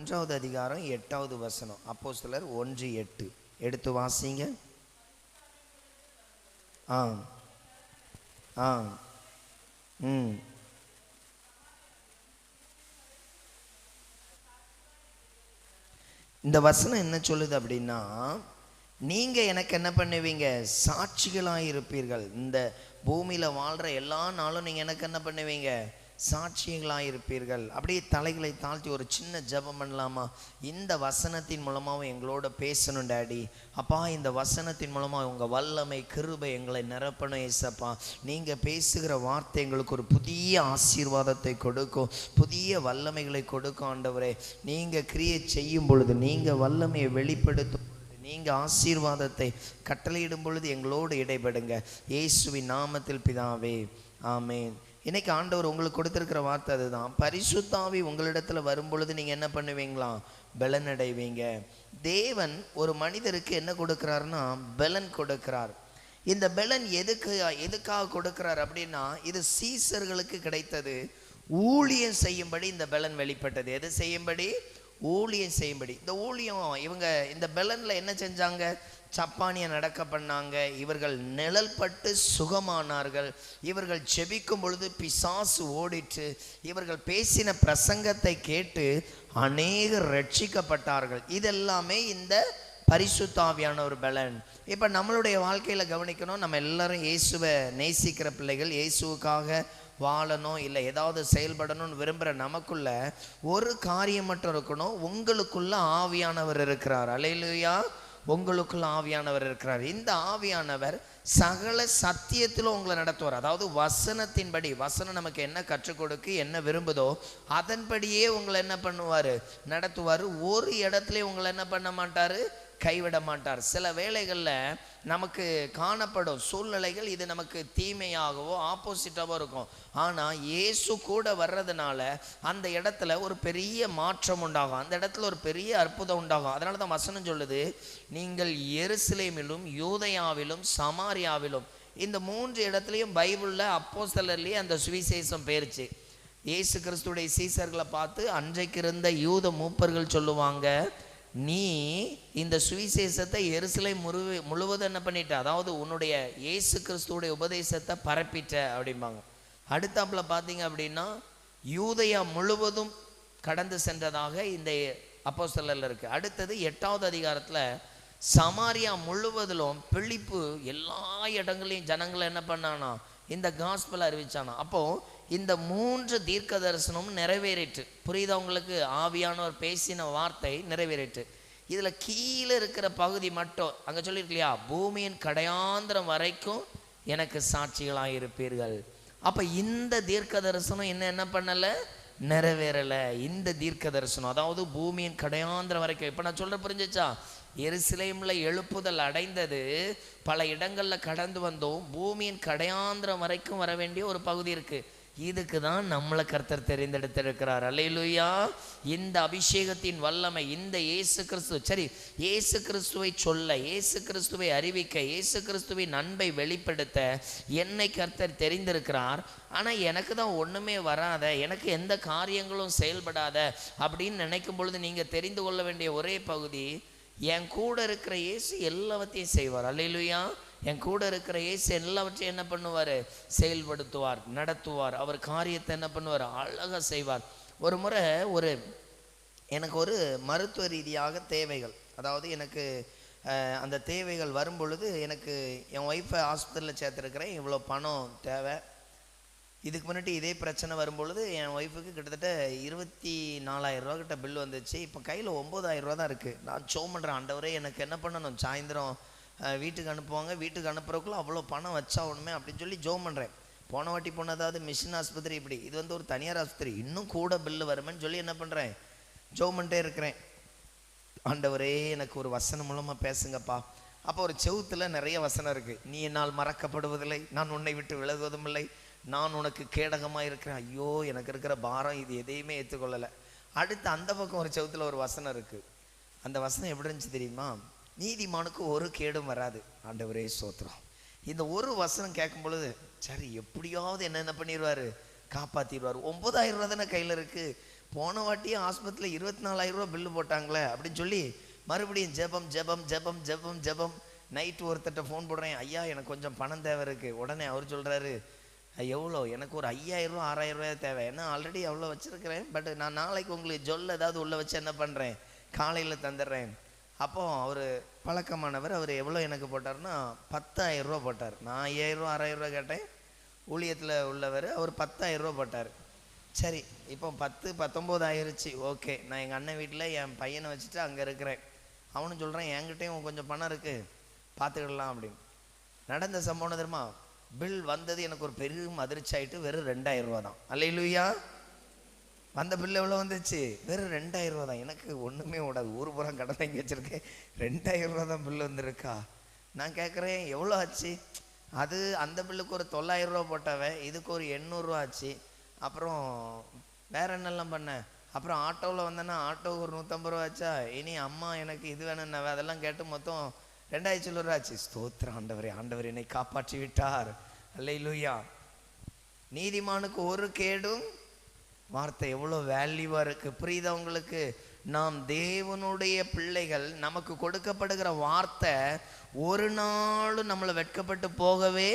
1வது அதிகாரம் 8வது வசனம். அப்போஸ்தலர் 1:8 எடுத்து வாசிங்க. இந்த வசனம் என்ன சொல்லுது அப்படின்னா, நீங்க எனக்கு என்ன பண்ணுவீங்க? சாட்சிகளாக இருப்பீர்கள். இந்த பூமியில வாழ்ற எல்லா நாளும் நீங்க எனக்கு என்ன பண்ணுவீங்க? சாட்சிகளாக இருப்பீர்கள். அப்படியே தலைகளை தாழ்த்தி ஒரு சின்ன ஜெபம் பண்ணலாமா? இந்த வசனத்தின் மூலமாக எங்களோட பேசணும் டாடி. அப்பா, இந்த வசனத்தின் மூலமாக உங்கள் வல்லமை கிருபை எங்களை நிரப்பணும் ஏசப்பா. நீங்கள் பேசுகிற வார்த்தை எங்களுக்கு ஒரு புதிய ஆசீர்வாதத்தை கொடுக்கும், புதிய வல்லமைகளை கொடுக்கும் ஆண்டவரே. நீங்கள் கிரியேட் செய்யும் பொழுது, நீங்கள் வல்லமையை வெளிப்படுத்தும், நீங்கள் ஆசீர்வாதத்தை கட்டளையிடும் பொழுது எங்களோடு இடைபடுங்க. இயேசுவின் நாமத்தில் பிதாவே, ஆமேன். இன்னைக்கு ஆண்டவர் உங்களுக்கு கொடுத்துருக்கிற வார்த்தை அதுதான். பரிசுத்த ஆவி உங்களிடத்துல வரும் பொழுது நீங்கள் என்ன பண்ணுவீங்களாம்? பலன் அடைவீங்க. தேவன் ஒரு மனிதருக்கு என்ன கொடுக்கிறாருன்னா பலன் கொடுக்கிறார். இந்த பலன் எதுக்காக கொடுக்கிறார் அப்படின்னா, இது சீசர்களுக்கு கிடைத்தது. ஊழியம் செய்யும்படி இந்த பலன் வெளிப்பட்டது. எது செய்யும்படி? ஊழியம் செய்யும்படி. இந்த ஊழியம் இவங்க இந்த பலன்ல என்ன செஞ்சாங்க? சப்பானிய நடக்க பண்ணாங்க. இவர்கள் நிழல் பட்டு சுகமானார்கள். இவர்கள் செபிக்கும் பொழுது பிசாசு ஓடிட்டு, இவர்கள் பேசின பிரசங்கத்தை கேட்டு அநேகர் ரட்சிக்கப்பட்டார்கள். இதெல்லாமே இந்த பரிசுத்த ஆவியான ஒரு பலன். இப்போ நம்மளுடைய வாழ்க்கையில் கவனிக்கணும், நம்ம எல்லாரும் இயேசுவை நேசிக்கிற பிள்ளைகள், இயேசுவுக்காக வாழணும், இல்லை ஏதாவது செயல்படணும்னு விரும்புகிற நமக்குள்ள ஒரு காரியம் மட்டும் இருக்கணும், உங்களுக்குள்ள ஆவியானவர் இருக்கிறார். அல்லேலூயா. உங்களுக்குள்ள ஆவியானவர் இருக்கிறார். இந்த ஆவியானவர் சகல சத்தியத்திலும் உங்களை நடத்துவார். அதாவது வசனத்தின்படி, வசனம் நமக்கு என்ன கற்றுக் கொடுக்கு, என்ன விரும்புதோ அதன்படியே உங்களை என்ன பண்ணுவார்? நடத்துவார். ஒரு இடத்துலையும் உங்களை என்ன பண்ண மாட்டார்? கைவிட மாட்டார். சில வேளைகளில் நமக்கு காணப்படும் சூழ்நிலைகள் இது நமக்கு தீமையாகவோ ஆப்போசிட்டாவோ இருக்கும். ஆனால் இயேசு கூட வர்றதுனால அந்த இடத்துல ஒரு பெரிய மாற்றம் உண்டாகும், அந்த இடத்துல ஒரு பெரிய அற்புதம் உண்டாகும். அதனால தான் வசனம் சொல்லுது, நீங்கள் எருசலேமிலும் யூதேயாவிலும் சமாரியாவிலும், இந்த 3 இடத்துலையும் பைபிளில் அப்போஸ்தலர்லேயே அந்த சுவிசேஷம் போயிருச்சு. இயேசு கிறிஸ்துடைய சீசர்களை பார்த்து அன்றைக்கு இருந்த யூத மூப்பர்கள் சொல்லுவாங்க, நீ இந்த சுவிசேஷத்தை எருசலேம் முழுவதும் என்ன பண்ணிட்ட? அதாவது உன்னுடைய இயேசு கிறிஸ்துவோடைய உபதேசத்தை பரப்பிட்ட அப்படிம்பாங்க. அடுத்தாப்புல பார்த்தீங்க அப்படின்னா யூதேயா முழுவதும் கடந்து சென்றதாக இந்த அப்போஸ்தலர்ல இருக்கு. அடுத்தது 8வது அதிகாரத்தில் சமாரியா முழுவதிலும் பிலிப்பு எல்லா இடங்களையும் ஜனங்களை என்ன பண்ணானா? இந்த காஸ்பல் அறிவிச்சானா. அப்போ இந்த 3 தீர்க்க தரிசனமும் நிறைவேறிட்டு. புரியுதா உங்களுக்கு? ஆவியானவர் பேசின வார்த்தை நிறைவேறிட்டு. இதுல கீழே இருக்கிற பகுதி மட்டும் அங்க சொல்லியிருக்கலையா, பூமியின் கடையாந்திரம் வரைக்கும் எனக்கு சாட்சிகளாக இருப்பீர்கள். அப்ப இந்த தீர்க்க தரிசனம் என்ன பண்ணல? நிறைவேறல. இந்த தீர்க்க தரிசனம், அதாவது பூமியின் கடையாந்திரம் வரைக்கும். இப்ப நான் சொல்ற புரிஞ்சுச்சா? எருசலேம்ல எழுப்புதல் அடைந்தது, பல இடங்கள்ல கடந்து வந்தோம். பூமியின் கடையாந்திரம் வரைக்கும் வர வேண்டிய ஒரு பகுதி இருக்கு. இதுக்கு தான் நம்மளை கர்த்தர் தெரிந்தெடுத்திருக்கிறார். அல்லேலூயா. இந்த அபிஷேகத்தின் வல்லமை, இந்த இயேசு கிறிஸ்து, சரி, இயேசு கிறிஸ்துவை சொல்ல, இயேசு கிறிஸ்துவை அறிவிக்க, இயேசு கிறிஸ்துவின் அன்பை வெளிப்படுத்த என்னை கர்த்தர் தெரிந்திருக்கிறார். ஆனால் எனக்கு தான் ஒன்றுமே வராத, எனக்கு எந்த காரியங்களும் செயல்படாத அப்படின்னு நினைக்கும் பொழுது நீங்கள் தெரிந்து கொள்ள வேண்டிய ஒரே பகுதி, என் கூட இருக்கிற இயேசு எல்லாவற்றையும் செய்வார். அல்லேலூயா. என் கூட இருக்கிற இயேசு எல்லாவற்றையும் என்ன பண்ணுவார்? செயல்படுத்துவார், நடத்துவார். அவர் காரியத்தை என்ன பண்ணுவார்? அழகாக செய்வார். ஒரு முறை எனக்கு ஒரு மருத்துவ ரீதியாக தேவைகள், அதாவது எனக்கு அந்த தேவைகள் வரும் பொழுது, எனக்கு என் ஒய்ஃபை ஹாஸ்பிட்டலில் சேர்த்துருக்கிறேன், இவ்வளோ பணம் தேவை. இதுக்கு முன்னாடி இதே பிரச்சனை வரும்பொழுது என் ஒய்ஃபுக்கு கிட்டத்தட்ட 24,000 ரூபா கிட்ட பில் வந்துச்சு. இப்போ கையில் 9,000 ரூபா தான் இருக்குது. நான் ஜெபம் பண்ணுறேன், ஆண்டவரே எனக்கு என்ன பண்ணணும்? சாயந்தரம் வீட்டுக்கு அனுப்புவாங்க, வீட்டுக்கு அனுப்புறதுக்குள்ள அவ்வளோ பணம் வச்சா ஒன்றுமே அப்படின்னு சொல்லி ஜெபம் பண்ணுறேன். போன வாட்டி போனதாவது மிஷின் ஆஸ்பத்திரி, இப்படி இது ஒரு தனியார் ஆஸ்பத்திரி, இன்னும் கூட பில்லு வருமேன்னு சொல்லி என்ன பண்ணுறேன்? ஜெபம் பண்ணிட்டே இருக்கிறேன். ஆண்டவரே எனக்கு ஒரு வசனம் மூலமாக பேசுங்கப்பா. அப்போ ஒரு செவுத்தில் நிறைய வசனம் இருக்குது. நீ என்னால் மறக்கப்படுவதில்லை, நான் உன்னை விட்டு விலகுவதும் இல்லை, நான் உனக்கு கேடகமாக இருக்கிறேன். ஐயோ, எனக்கு இருக்கிற பாரம் இது எதையுமே ஏற்றுக்கொள்ளலை. அடுத்து அந்த பக்கம் ஒரு செவுத்தில் ஒரு வசனம் இருக்குது. அந்த வசனம் எப்படி இருந்துச்சு தெரியுமா? நீதிமானுக்கு ஒரு கேடும் வராது. ஆண்டவரே ஸ்தோத்திரம். இந்த ஒரு வசனம் கேட்கும் பொழுது, சரி எப்படியாவது என்ன பண்ணிடுவார்? காப்பாற்றிடுவார். 9,000 ரூபா தானே கையில் இருக்குது, போன வாட்டியும் ஆஸ்பத்திரியில் 24,000 ரூபா பில்லு போட்டாங்களே அப்படின்னு சொல்லி மறுபடியும் ஜெபம் ஜெபம் ஜெபம் ஜெபம் ஜெபம். நைட்டு ஒருத்தட்ட ஃபோன் போடுறேன், ஐயா எனக்கு கொஞ்சம் பணம் தேவை இருக்குது. உடனே அவர் சொல்கிறாரு, எவ்வளோ? எனக்கு ஒரு 5,000 ரூபா 6,000 ரூபாய் தேவை. ஏன்னா ஆல்ரெடி அவ்வளோ வச்சுருக்கிறேன், பட் நான் நாளைக்கு உங்களுக்கு ஜொல் ஏதாவது உள்ளே வச்சு என்ன பண்ணுறேன், காலையில் தந்துடுறேன். அப்போது அவர் பழக்கமானவர், அவர் எவ்வளோ எனக்கு போட்டார்னா 10,000 ரூபா போட்டார். நான் 5,000 ரூபா 6,000 ரூபா கேட்டேன். ஊழியத்தில் உள்ளவர் அவர் 10,000 ரூபா போட்டார். சரி, இப்போ 10 19 ஆயிடுச்சு. ஓகே, நான் எங்கள் அண்ணன் வீட்டில் என் பையனை வச்சுட்டு அங்கே இருக்கிறேன். அவனும் சொல்கிறேன், என்கிட்டையும் கொஞ்சம் பணம் இருக்குது, பார்த்துக்கிடலாம் அப்படின்னு. நடந்த சம்பவம் தெரியுமா? பில் வந்தது எனக்கு ஒரு பெரும் அதிர்ச்சி ஆகிட்டு. வெறும் 2,000 ரூபா தான். அல்லேலூயா. வந்த பில் எவ்வளோ வந்துச்சு? வெறும் 2,000 ரூபா தான். எனக்கு ஒன்றுமே ஓடாது, ஊர் புறம் கடன் வாங்கி வச்சுருக்கேன், 2,000 ரூபா தான் பில் வந்துருக்கா. நான் கேட்குறேன், எவ்வளோ ஆச்சு? அது அந்த பில்லுக்கு ஒரு 900 ரூபா போட்டவன், இதுக்கு ஒரு 800 ரூபா ஆச்சு. அப்புறம் வேற என்னெல்லாம் பண்ணேன். அப்புறம் ஆட்டோவில் வந்தேன்னா ஆட்டோவுக்கு ஒரு 150 ரூபா ஆச்சா. இனி அம்மா எனக்கு இது வேணும்னாவே, அதெல்லாம் கேட்டு மொத்தம் 2,000 ரூபா ஆச்சு. ஸ்தோத்திரம் ஆண்டவரே, ஆண்டவர் என்னை காப்பாற்றி விட்டார். அல்லேலூயா. நீதிமானுக்கு ஒரு கேடும். வார்த்தை எவ்வளோ வேல்யூவாக இருக்குது, புரியுதா உங்களுக்கு? நாம் தேவனுடைய பிள்ளைகள், நமக்கு கொடுக்கப்படுகிற வார்த்தை ஒரு நாளும் நம்மளை வெட்கப்பட்டு போகவே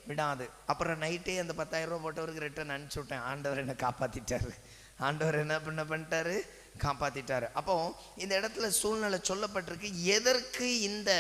விடாது. அப்புறம் நைட்டே அந்த 10,000 ரூபா போட்டவருக்கு ரிட்டர்ன் அனுப்பிச்சி விட்டேன். ஆண்டவர் என்னை காப்பாற்றிட்டாரு. ஆண்டவர் என்ன பண்ணிட்டாரு? காப்பாற்றிட்டாரு. அப்போ இந்த இடத்துல சூழ்நிலை சொல்லப்பட்டிருக்கு. எதற்கு இந்த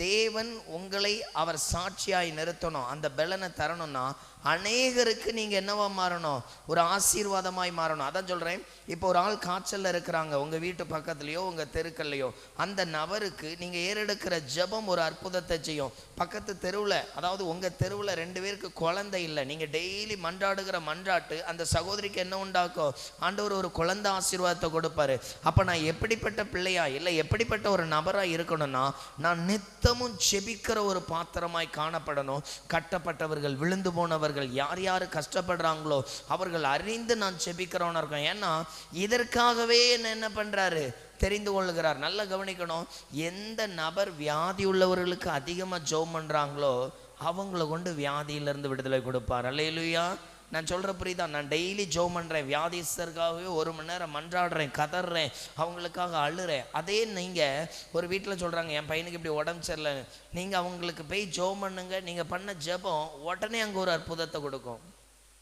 தேவன் உங்களை அவர் சாட்சியாய் நிறுத்தணும், அந்த பலனை தரணும்னா அநேகருக்கு நீங்கள் என்னவா மாறணும்? ஒரு ஆசீர்வாதமாய் மாறணும். அதான் சொல்கிறேன். இப்போ ஒரு ஆள் காய்ச்சலில் இருக்கிறாங்க, உங்கள் வீட்டு பக்கத்துலையோ உங்கள் தெருக்கல்லையோ, அந்த நபருக்கு நீங்கள் ஏறெடுக்கிற ஜெபம் ஒரு அற்புதத்தை செய்யும். பக்கத்து தெருவில், அதாவது உங்கள் தெருவில் 2 பேருக்கு குழந்தை இல்லை, நீங்கள் டெய்லி மன்றாடுகிற மன்றாட்டு அந்த சகோதரிக்கு என்ன உண்டாக்கும்? ஆண்டவர் ஒரு குழந்தை ஆசீர்வாதத்தை கொடுப்பாரு. அப்போ நான் எப்படிப்பட்ட பிள்ளையா இல்லை எப்படிப்பட்ட ஒரு நபராக இருக்கணும்னா, நான் நித்தமும் செபிக்கிற ஒரு பாத்திரமாய் காணப்படணும். கட்டப்பட்டவர்கள், விழுந்து போனவர்கள், யார் யார் கஷ்டப்படுறாங்களோ அவர்கள் அறிந்து நான் செபிக்கிறவனா இருக்கேன். ஏன்னா இதற்காகவே என்ன பண்றாரு? தெரிந்து கொள்ளுகிறார். நல்லா கவனிக்கணும். எந்த நபர் வியாதி உள்ளவர்களுக்கு அதிகமாக ஜெபம் பண்றாங்களோ அவங்கள கொண்டு வியாதியிலிருந்து விடுதலை கொடுப்பார். அல்லேலூயா. நான் சொல்கிற புரியுதா? நான் டெய்லி ஜெபம் பண்ணுறேன், வியாதிஸ்தருக்காகவே 1 மணி நேரம் மன்றாடுறேன், கதறேன், அவங்களுக்காக அழுறேன். அதே நீங்கள் ஒரு வீட்டில் சொல்கிறாங்க, என் பையனுக்கு இப்படி உடம்பு சரியில்லை, நீங்கள் அவங்களுக்கு போய் ஜெபம் பண்ணுங்க. நீங்கள் பண்ண ஜெபம் உடனே அங்கே ஒரு அற்புதத்தை கொடுக்கும்.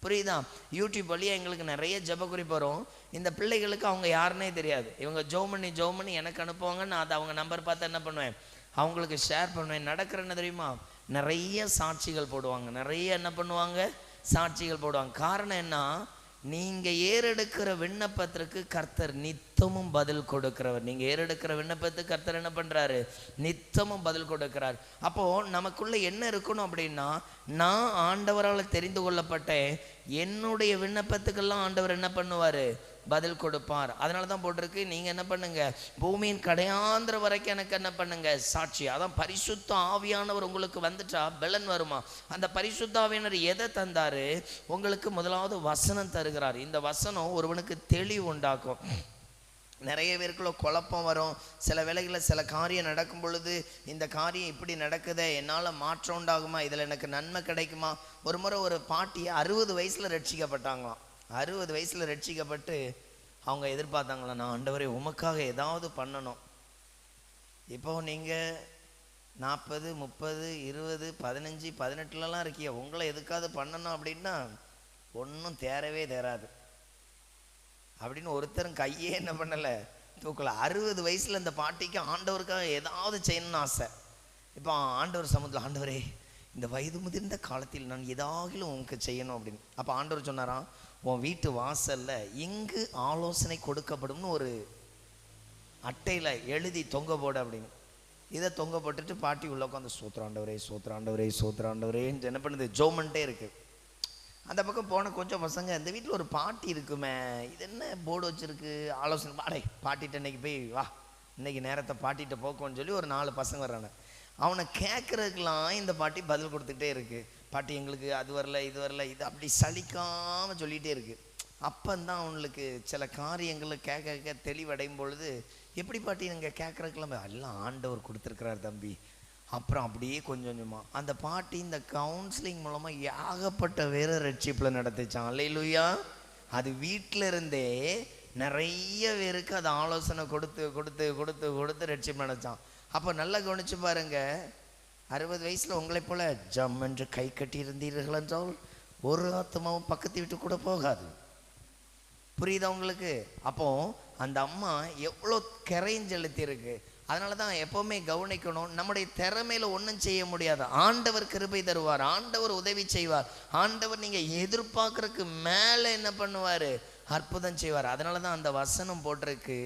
புரியுதா? யூடியூப் வழியாக எங்களுக்கு நிறைய ஜெப குறிப்பு வரும். இந்த பிள்ளைகளுக்கு அவங்க யாருன்னே தெரியாது. இவங்க ஜெபம் பண்ணி எனக்கு அனுப்புவாங்க. நான் அதை அவங்க நம்பர் பார்த்து என்ன பண்ணுவேன், அவங்களுக்கு ஷேர் பண்ணுவேன். நடக்கிற என்ன தெரியுமா? நிறைய சாட்சிகள் போடுவாங்க, நிறைய என்ன பண்ணுவாங்க, சாட்சிகள் போடுவாங்க. காரணம் என்ன? நீங்கள் ஏறெடுக்கிற விண்ணப்பத்திற்கு கர்த்தர் நித்தமும் பதில் கொடுக்கிறவர். நீங்கள் ஏறெடுக்கிற விண்ணப்பத்துக்கு கர்த்தர் என்ன பண்ணுறாரு? நித்தமும் பதில் கொடுக்கிறார். அப்போது நமக்குள்ளே என்ன இருக்கணும் அப்படின்னா, நான் ஆண்டவரால் தெரிந்து கொள்ளப்பட்டேன், என்னுடைய விண்ணப்பத்துக்கெல்லாம் ஆண்டவர் என்ன பண்ணுவார்? பதில் கொடுப்பார். அதனால தான் போட்டிருக்கு, நீங்கள் என்ன பண்ணுங்க, பூமியின் கடையாந்திர வரைக்கும் எனக்கு என்ன பண்ணுங்க, சாட்சி. அதான் பரிசுத்த ஆவியானவர் உங்களுக்கு வந்துட்டா பலன் வருமா? அந்த பரிசுத்த ஆவியானவர் எதை தந்தாரு? உங்களுக்கு முதலாவது வசனம் தருகிறார். இந்த வசனம் ஒருவனுக்கு தெளிவு உண்டாக்கும். நிறைய பேருக்குள்ள குழப்பம் வரும். சில வேளைகளில் சில காரியம் நடக்கும் பொழுது, இந்த காரியம் இப்படி நடக்குதே, என்னால் மாற்றம் உண்டாகுமா, இதில் எனக்கு நன்மை கிடைக்குமா? ஒரு முறை ஒரு பாட்டி 60 வயசில் ரட்சிக்கப்பட்டாங்களாம். 60 வயசில் ரட்சிக்கப்பட்டு அவங்க எதிர்பார்த்தாங்களா, நான் ஆண்டவரே உமக்காக ஏதாவது பண்ணணும். இப்போ நீங்கள் 40 30 20 15 18லலாம் இருக்கீங்க, உங்களை எதுக்காவது பண்ணணும் அப்படின்னா ஒன்றும் தேரவே தேராது அப்படின்னு ஒருத்தரும் கையே என்ன பண்ணலை, தூக்கலை. 60 வயசில் இந்த பாட்டிக்கு ஆண்டவருக்காக ஏதாவது செய்யணும்னு ஆசை. இப்போ ஆண்டவர் சமூகத்தில், ஆண்டவரே இந்த வயது முதிர்ந்த காலத்தில் நான் ஏதாகிலும் உங்களுக்கு செய்யணும் அப்படின்னு. அப்போ ஆண்டவர் சொன்னாராம், உன் வீட்டு வாசலில் இங்கு ஆலோசனை கொடுக்கப்படும்னு ஒரு அட்டையில் எழுதி தொங்க போடு அப்படின்னு. இதை தொங்க போட்டுட்டு பாட்டி உள்ள உட்காந்து சோத்ராண்டவரே சோத்ராண்டவரே சோத்ராண்டவரேன்னு என்ன பண்ணுது, ஜோமன்ட்டே இருக்குது. அந்த பக்கம் போன கொஞ்சம் பசங்க, இந்த வீட்டில் ஒரு பாட்டி இருக்குமே, இது என்ன போர்டு வச்சுருக்கு, ஆலோசனை பாடை, பாட்டிகிட்ட இன்னைக்கு போய் வா, இன்னைக்கு நேரத்தை பாட்டிகிட்ட போக்கும்னு சொல்லி ஒரு 4 பசங்க வர்றாங்க. அவனை கேட்குறதுக்கெல்லாம் இந்த பாட்டி பதில் கொடுத்துக்கிட்டே இருக்குது. பாட்டி எங்களுக்கு அது வரல இது வரல, இது அப்படி சலிக்காமல் சொல்லிகிட்டே இருக்குது. அப்பந்தான் அவங்களுக்கு சில காரியங்களை கேட்க தெளிவடையும் பொழுது, எப்படி பாட்டி நீங்கள் கேட்குறதுக்கெல்லாம் எல்லாம் ஆண்டவர் கொடுத்துருக்கிறார் தம்பி. அப்புறம் அப்படியே கொஞ்சம் கொஞ்சமாக அந்த பாட்டி இந்த கவுன்சிலிங் மூலமாக ஏகப்பட்ட வேற ரட்சிப்பில் நடத்துச்சான். அல்லேலூயா. அது வீட்டில் இருந்தே நிறைய பேருக்கு அது ஆலோசனை கொடுத்து கொடுத்து கொடுத்து கொடுத்து ரட்சிப்பு நினைச்சான். அப்போ நல்லா கவனிச்சு பாருங்க, 60 வயசுல உங்களை போல ஜம் என்று கை கட்டி இருந்தீர்கள் என்றால் ஒரு ஆத்மாவும் பக்கத்து வீட்டு கூட போகாது. புரியுதா உங்களுக்கு? அப்போ அந்த அம்மா எவ்வளோ கரைஞ்செலுத்தி இருக்கு. அதனால தான் எப்போவுமே கவனிக்கணும், நம்முடைய திறமையில ஒன்றும் செய்ய முடியாது. ஆண்டவர் கிருபை தருவார், ஆண்டவர் உதவி செய்வார், ஆண்டவர் நீங்கள் எதிர்பார்க்கறதுக்கு மேலே என்ன பண்ணுவார், அற்புதம் செய்வார். அதனால தான் அந்த வசனம் போட்டிருக்கு,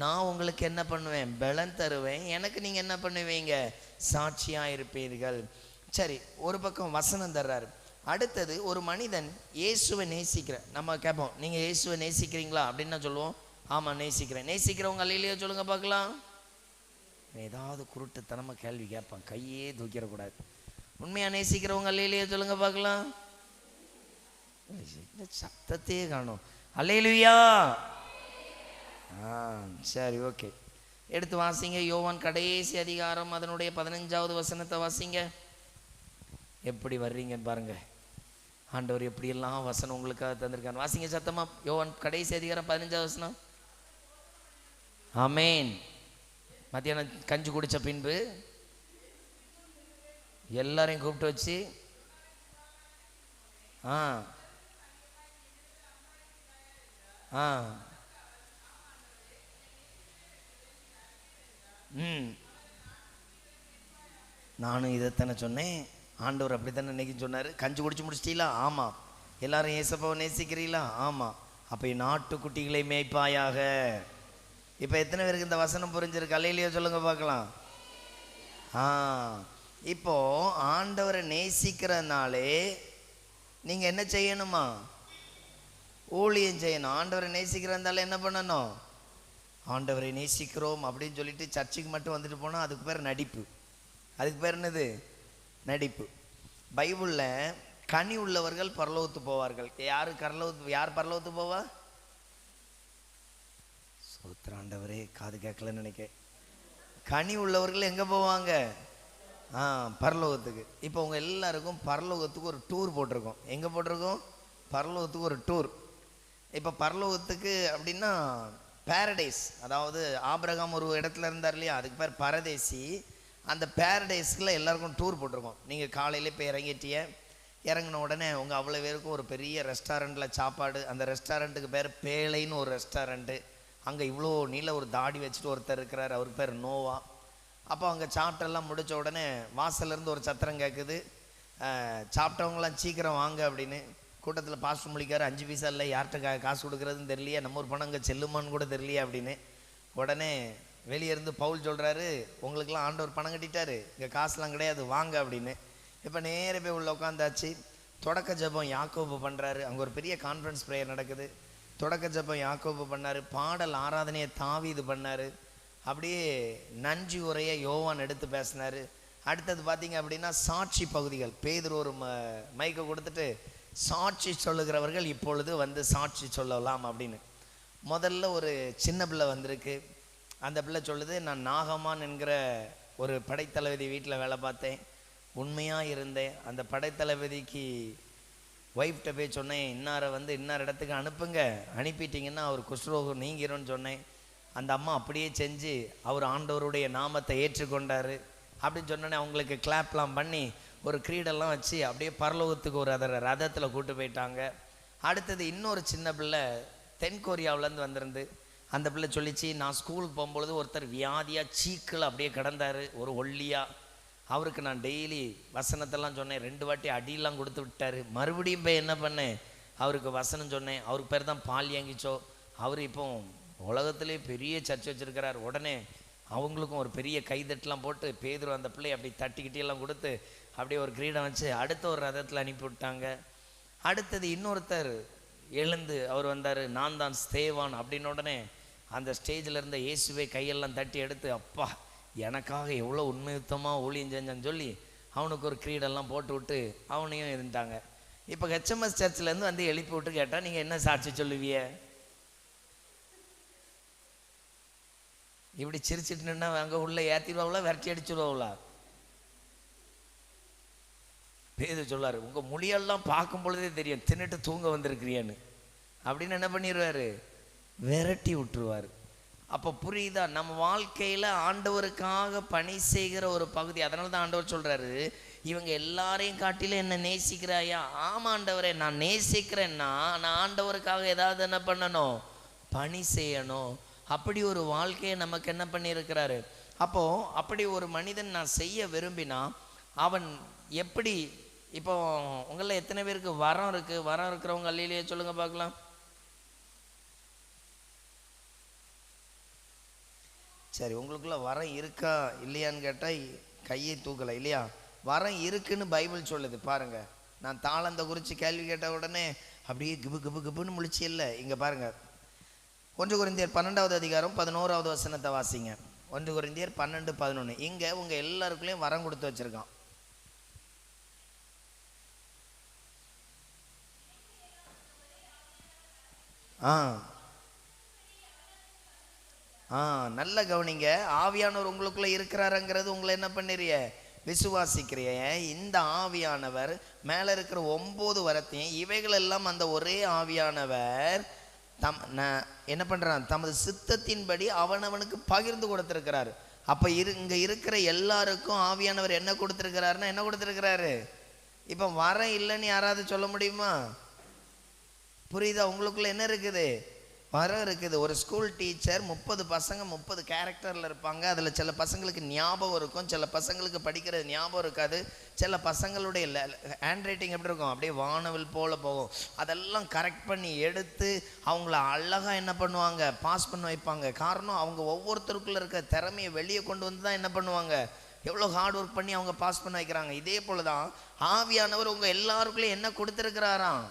நான் உங்களுக்கு என்ன பண்ணுவேன், பலன் தருவேன், எனக்கு நீங்கள் என்ன பண்ணுவீங்க, சாட்சியாக இருப்பீர்கள். சரி, ஒரு பக்கம் வசனம் தர்றாரு. அடுத்தது, ஒரு மனிதன் இயேசுவை நேசிக்கிற, நம்ம கேட்போம், நீங்கள் இயேசுவை நேசிக்கிறீங்களா அப்படின்னு நான் சொல்லுவோம், ஆமாம் நேசிக்கிறேன். நேசிக்கிறவங்க அல்லையிலேயே சொல்லுங்க பார்க்கலாம். ஏதாவது குருட்டுத்தனமாக கேள்வி கேட்பான், கையே தூக்கிடக்கூடாது. உண்மையாக நேசிக்கிறவங்க அல்லையிலேயே சொல்லுங்க பார்க்கலாம். சத்தத்தையே காணும். அல்லேலூயா. சரி, ஓகே. எடுத்து வாசிங்க, யோவான் கடைசி அதிகாரம் அதனுடைய 15வது வசனத்தை வாசிங்க. எப்படி வர்றீங்கன்னு பாருங்க. ஆண்டவர் எப்படியெல்லாம் வசனம் உங்களுக்காக தந்திருக்காரு. வாசிங்க சத்தமா, யோவான் கடைசி அதிகாரம் 15வது வசனம். ஆமேன். மத்தியானம் கஞ்சி குடிச்ச பின்பு எல்லாரையும் கூப்பிட்டு வச்சு நானும் இதைத்தானே சொன்னேன். ஆண்டவர் அப்படித்தானே இன்னைக்கு சொன்னார். கஞ்சி குடிச்சு முடிச்சிட்டீங்களா? ஆமாம். எல்லாரும் ஏசப்பாவை நேசிக்கிறீங்களா? ஆமாம். அப்போ நாட்டுக்குட்டிகளை மேய்ப்பாயாக. இப்போ எத்தனை பேருக்கு இந்த வசனம் புரிஞ்சிருக்கு? அல்லேலூயா சொல்லுங்க பார்க்கலாம். இப்போ ஆண்டவரை நேசிக்கிறதுனாலே நீங்கள் என்ன செய்யணுமா? ஊழியம் செய்யணும். ஆண்டவரை நேசிக்கிறதால என்ன பண்ணணும்? ஆண்டவரை நேசிக்கிறோம் அப்படின்னு சொல்லிட்டு சர்ச்சுக்கு மட்டும் வந்துட்டு போனால் அதுக்கு பேர் நடிப்பு. அதுக்கு பேர் என்னது? நடிப்பு. பைபிளில் கனி உள்ளவர்கள் பரலோகத்து போவார்கள். யார் பரலோகத்து போவா? சோத்ராண்டவரே, காது கேட்கலன்னு நினைக்க. கனி உள்ளவர்கள் எங்கே போவாங்க? பரலோகத்துக்கு. இப்போ உங்க எல்லாருக்கும் பரலோகத்துக்கு ஒரு டூர் போட்டிருக்கோம். எங்கே போட்டிருக்கோம்? பரலோகத்துக்கு ஒரு டூர். இப்போ பரலோகத்துக்கு அப்படின்னா பேரடைஸ், அதாவது ஆபிரகாம் ஒரு இடத்துல இருந்தார் இல்லையா, அதுக்கு பேர் பரதேசி. அந்த பேரடைஸ்க்குள்ள எல்லாருக்கும் டூர் போட்டிருக்கோம். நீங்கள் காலையில் போய் இறங்கின உடனே உங்கள் அவ்வளோ பேருக்கும் ஒரு பெரிய ரெஸ்டாரண்ட்டில் சாப்பாடு. அந்த ரெஸ்டாரண்ட்டுக்கு பேர் பேழைன்னு ஒரு ரெஸ்டாரண்ட்டு. அங்கே இவ்வளோ நீள ஒரு தாடி வச்சுட்டு ஒருத்தர் இருக்கிறார், அவருக்கு பேர் நோவா. அப்போ அங்கே சாப்பிட்டெல்லாம் முடித்த உடனே வாசல்லேருந்து ஒரு சத்திரம் கேட்குது, சாப்பிட்டவங்களாம் சீக்கிரம் வாங்க அப்படின்னு. கூட்டத்தில் பாஸ்டர் முழிக்காரு, 5 பைசா இல்லை, யார்கிட்ட காசு கொடுக்குறதுன்னு தெரியலையே, நம்ம ஒரு பணம் அங்கே செல்லுமான்னு கூட தெரியலையே அப்படின்னு. உடனே வெளியே இருந்து பவுல் சொல்கிறாரு, உங்களுக்கெல்லாம் ஆண்டவர் பணம் கட்டிட்டாரு, இங்கே காசுலாம் கிடையாது, வாங்க அப்படின்னு. இப்போ நேர போய் உள்ள உட்காந்தாச்சு. தொடக்க ஜெபம் யாக்கோபு பண்ணுறாரு. அங்கே ஒரு பெரிய கான்ஃபரன்ஸ் ப்ரேயர் நடக்குது. தொடக்க ஜெபம் யாக்கோபு பண்ணார். பாடல் ஆராதனையை தாவீது பண்ணார். அப்படியே நன்றி உரையை யோவான் எடுத்து பேசினார். அடுத்தது பார்த்தீங்க அப்படின்னா சாட்சி பகுதிகள். பேதுரு ஒரு மைக்கை கொடுத்துட்டு, சாட்சி சொல்லுகிறவர்கள் இப்பொழுது வந்து சாட்சி சொல்லலாம் அப்படின்னு. முதல்ல ஒரு சின்ன பிள்ளை வந்திருக்கு. அந்த பிள்ளை சொல்லுது, நான் நாகமான் என்கிற ஒரு படைத்தளபதி வீட்டில் வேலை பார்த்தேன், உண்மையாக இருந்தேன். அந்த படைத்தளபதிக்கு ஒய்ஃப்கிட்ட போய் சொன்னேன், இன்னாரை வந்து இன்னார் இடத்துக்கு அனுப்புங்க, அனுப்பிட்டீங்கன்னா அவர் குஷ்ரோகம் நீங்கிரும்னு சொன்னேன். அந்த அம்மா அப்படியே செஞ்சு அவர் ஆண்டவருடைய நாமத்தை ஏற்றுக்கொண்டார் அப்படின்னு சொன்னோன்னே அவங்களுக்கு கிளாப்லாம் பண்ணி ஒரு கிரீடெல்லாம் வச்சு அப்படியே பரலோகத்துக்கு ஒரு ரதத்தில் கூட்டு போயிட்டாங்க. அடுத்தது இன்னொரு சின்ன பிள்ளை தென்கொரியாவிலேருந்து வந்திருந்து. அந்த பிள்ளை சொல்லிச்சு, நான் ஸ்கூலுக்கு போகும்பொழுது ஒருத்தர் வியாதியாக சீக்கில் அப்படியே கிடந்தார், ஒரு ஒல்லியாக. அவருக்கு நான் டெய்லி வசனத்தெல்லாம் சொன்னேன், 2 வாட்டி அடியெல்லாம் கொடுத்து விட்டார். மறுபடியும் போய் என்ன பண்ணேன், அவருக்கு வசனம் சொன்னேன். அவருக்கு பேர் தான் பால் ஏங்கிச்சோ. அவர் இப்போ உலகத்திலே பெரிய சர்ச் வச்சுருக்கிறார். உடனே அவங்களுக்கும் ஒரு பெரிய கைதட்டெலாம் போட்டு பேதுரு அந்த பிள்ளையை அப்படி தட்டிக்கிட்டெல்லாம் கொடுத்து அப்படியே ஒரு கிரீடம் வச்சு அடுத்த ஒரு ரதத்தில் அனுப்பி விட்டாங்க. அடுத்தது இன்னொருத்தர் எழுந்து அவர் வந்தார், நான் தான் ஸ்தேவான் அப்படின்னு. உடனே அந்த ஸ்டேஜில் இருந்த இயேசுவை கையெல்லாம் தட்டி எடுத்து, அப்பா எனக்காக எவ்வளோ உண்மையுத்தமாக ஊழியம் செஞ்சான்னு சொல்லி அவனுக்கு ஒரு கிரீடெல்லாம் போட்டு விட்டு அவனையும் இருந்தாங்க. இப்போ ஹெச்எம்எஸ் சர்ச்சிலேருந்து வந்து எழுப்பி விட்டு கேட்டால் நீங்கள் என்ன சாட்சி சொல்லுவிய? இப்படி சிரிச்சிட்டு நின்னா அங்கே உள்ள ஏற்றிடுவாங்களா, விரட்டி அடிச்சுடுவாங்களா? பேது சொல்லாரு, உங்கள் மொழியெல்லாம் பார்க்கும் பொழுதே தெரியும் தின்னுட்டு தூங்க வந்திருக்கிறியான்னு அப்படின்னு என்ன பண்ணிடுவாரு, விரட்டி விட்டுருவார். அப்போ புரியுதா? நம்ம வாழ்க்கையில் ஆண்டவருக்காக பணி செய்கிற ஒரு பகுதி. அதனால தான் ஆண்டவர் சொல்கிறாரு, இவங்க எல்லாரையும் காட்டிலும் என்ன நேசிக்கிறாயா? ஆமாம் ஆண்டவரே, நான் நேசிக்கிறேன்னா நான் ஆண்டவருக்காக ஏதாவது என்ன பண்ணணும்? பணி செய்யணும். அப்படி ஒரு வாழ்க்கையை நமக்கு என்ன பண்ணியிருக்கிறாரு. அப்போது அப்படி ஒரு மனிதன் நான் செய்ய விரும்பினா அவன் எப்படி? இப்போ உங்களில் எத்தனை பேருக்கு வரம் இருக்குது? வரம் இருக்கிறவங்க அல்லையிலேயே சொல்லுங்கள் பார்க்கலாம். சரி, உங்களுக்குள்ள வரம் இருக்கா இல்லையான்னு கேட்டால் கையை தூக்கலை இல்லையா? வரம் இருக்குன்னு பைபிள் சொல்லுது பாருங்க. நான் தாளந்தை குறித்து கேள்வி கேட்ட உடனே அப்படியே கிபு கிபு கிபுன்னு முழிச்சு இல்லை. இங்கே பாருங்க, 1 கொரிந்தியர் 12வது அதிகாரம் 11வது வசனத்தை வாசிங்க. 1 கொரிந்தியர் 12:11. இங்கே உங்கள் எல்லாருக்குள்ளேயும் வரம் கொடுத்து வச்சிருக்கான். நல்ல கவனிங்க. ஆவியானவர் உங்களுக்குள்ள இருக்கிறாருங்கிறது உங்களை என்ன பண்ணிறிய? விசுவாசிக்கிறிய. இந்த ஆவியானவர் மேல இருக்கிற 9 வரத்தையும் இவைகள் எல்லாம் அந்த ஒரே ஆவியானவர் என்ன பண்றான்? தமது சித்தத்தின்படி அவனவனுக்கு பகிர்ந்து கொடுத்திருக்கிறாரு. அப்ப இங்க இருக்கிற எல்லாருக்கும் ஆவியானவர் என்ன கொடுத்திருக்கிறாருன்னா என்ன கொடுத்திருக்கிறாரு? இப்ப வரம் இல்லைன்னு யாராவது சொல்ல முடியுமா? புரியுதா? உங்களுக்குள்ள என்ன இருக்குது? வரம் இருக்குது. ஒரு ஸ்கூல் டீச்சர் 30 பசங்க 30 கேரக்டரில் இருப்பாங்க. அதில் சில பசங்களுக்கு ஞாபகம் இருக்கும், சில பசங்களுக்கு படிக்கிறது ஞாபகம் இருக்காது. சில பசங்களுடைய ஹேண்ட் ரைட்டிங் எப்படி இருக்கும்? அப்படியே வானவில் போல் போகும். அதெல்லாம் கரெக்ட் பண்ணி எடுத்து அவங்கள அழகாக என்ன பண்ணுவாங்க? பாஸ் பண்ண வைப்பாங்க. காரணம், அவங்க ஒவ்வொருத்தருக்குள்ளே இருக்க திறமையை வெளியே கொண்டு வந்து தான் என்ன பண்ணுவாங்க? எவ்வளோ ஹார்ட் ஒர்க் பண்ணி அவங்க பாஸ் பண்ண வைக்கிறாங்க. இதே போல் தான் ஆவியானவர் உங்கள் எல்லாருக்குள்ளேயும் என்ன கொடுத்துருக்கிறாராம்?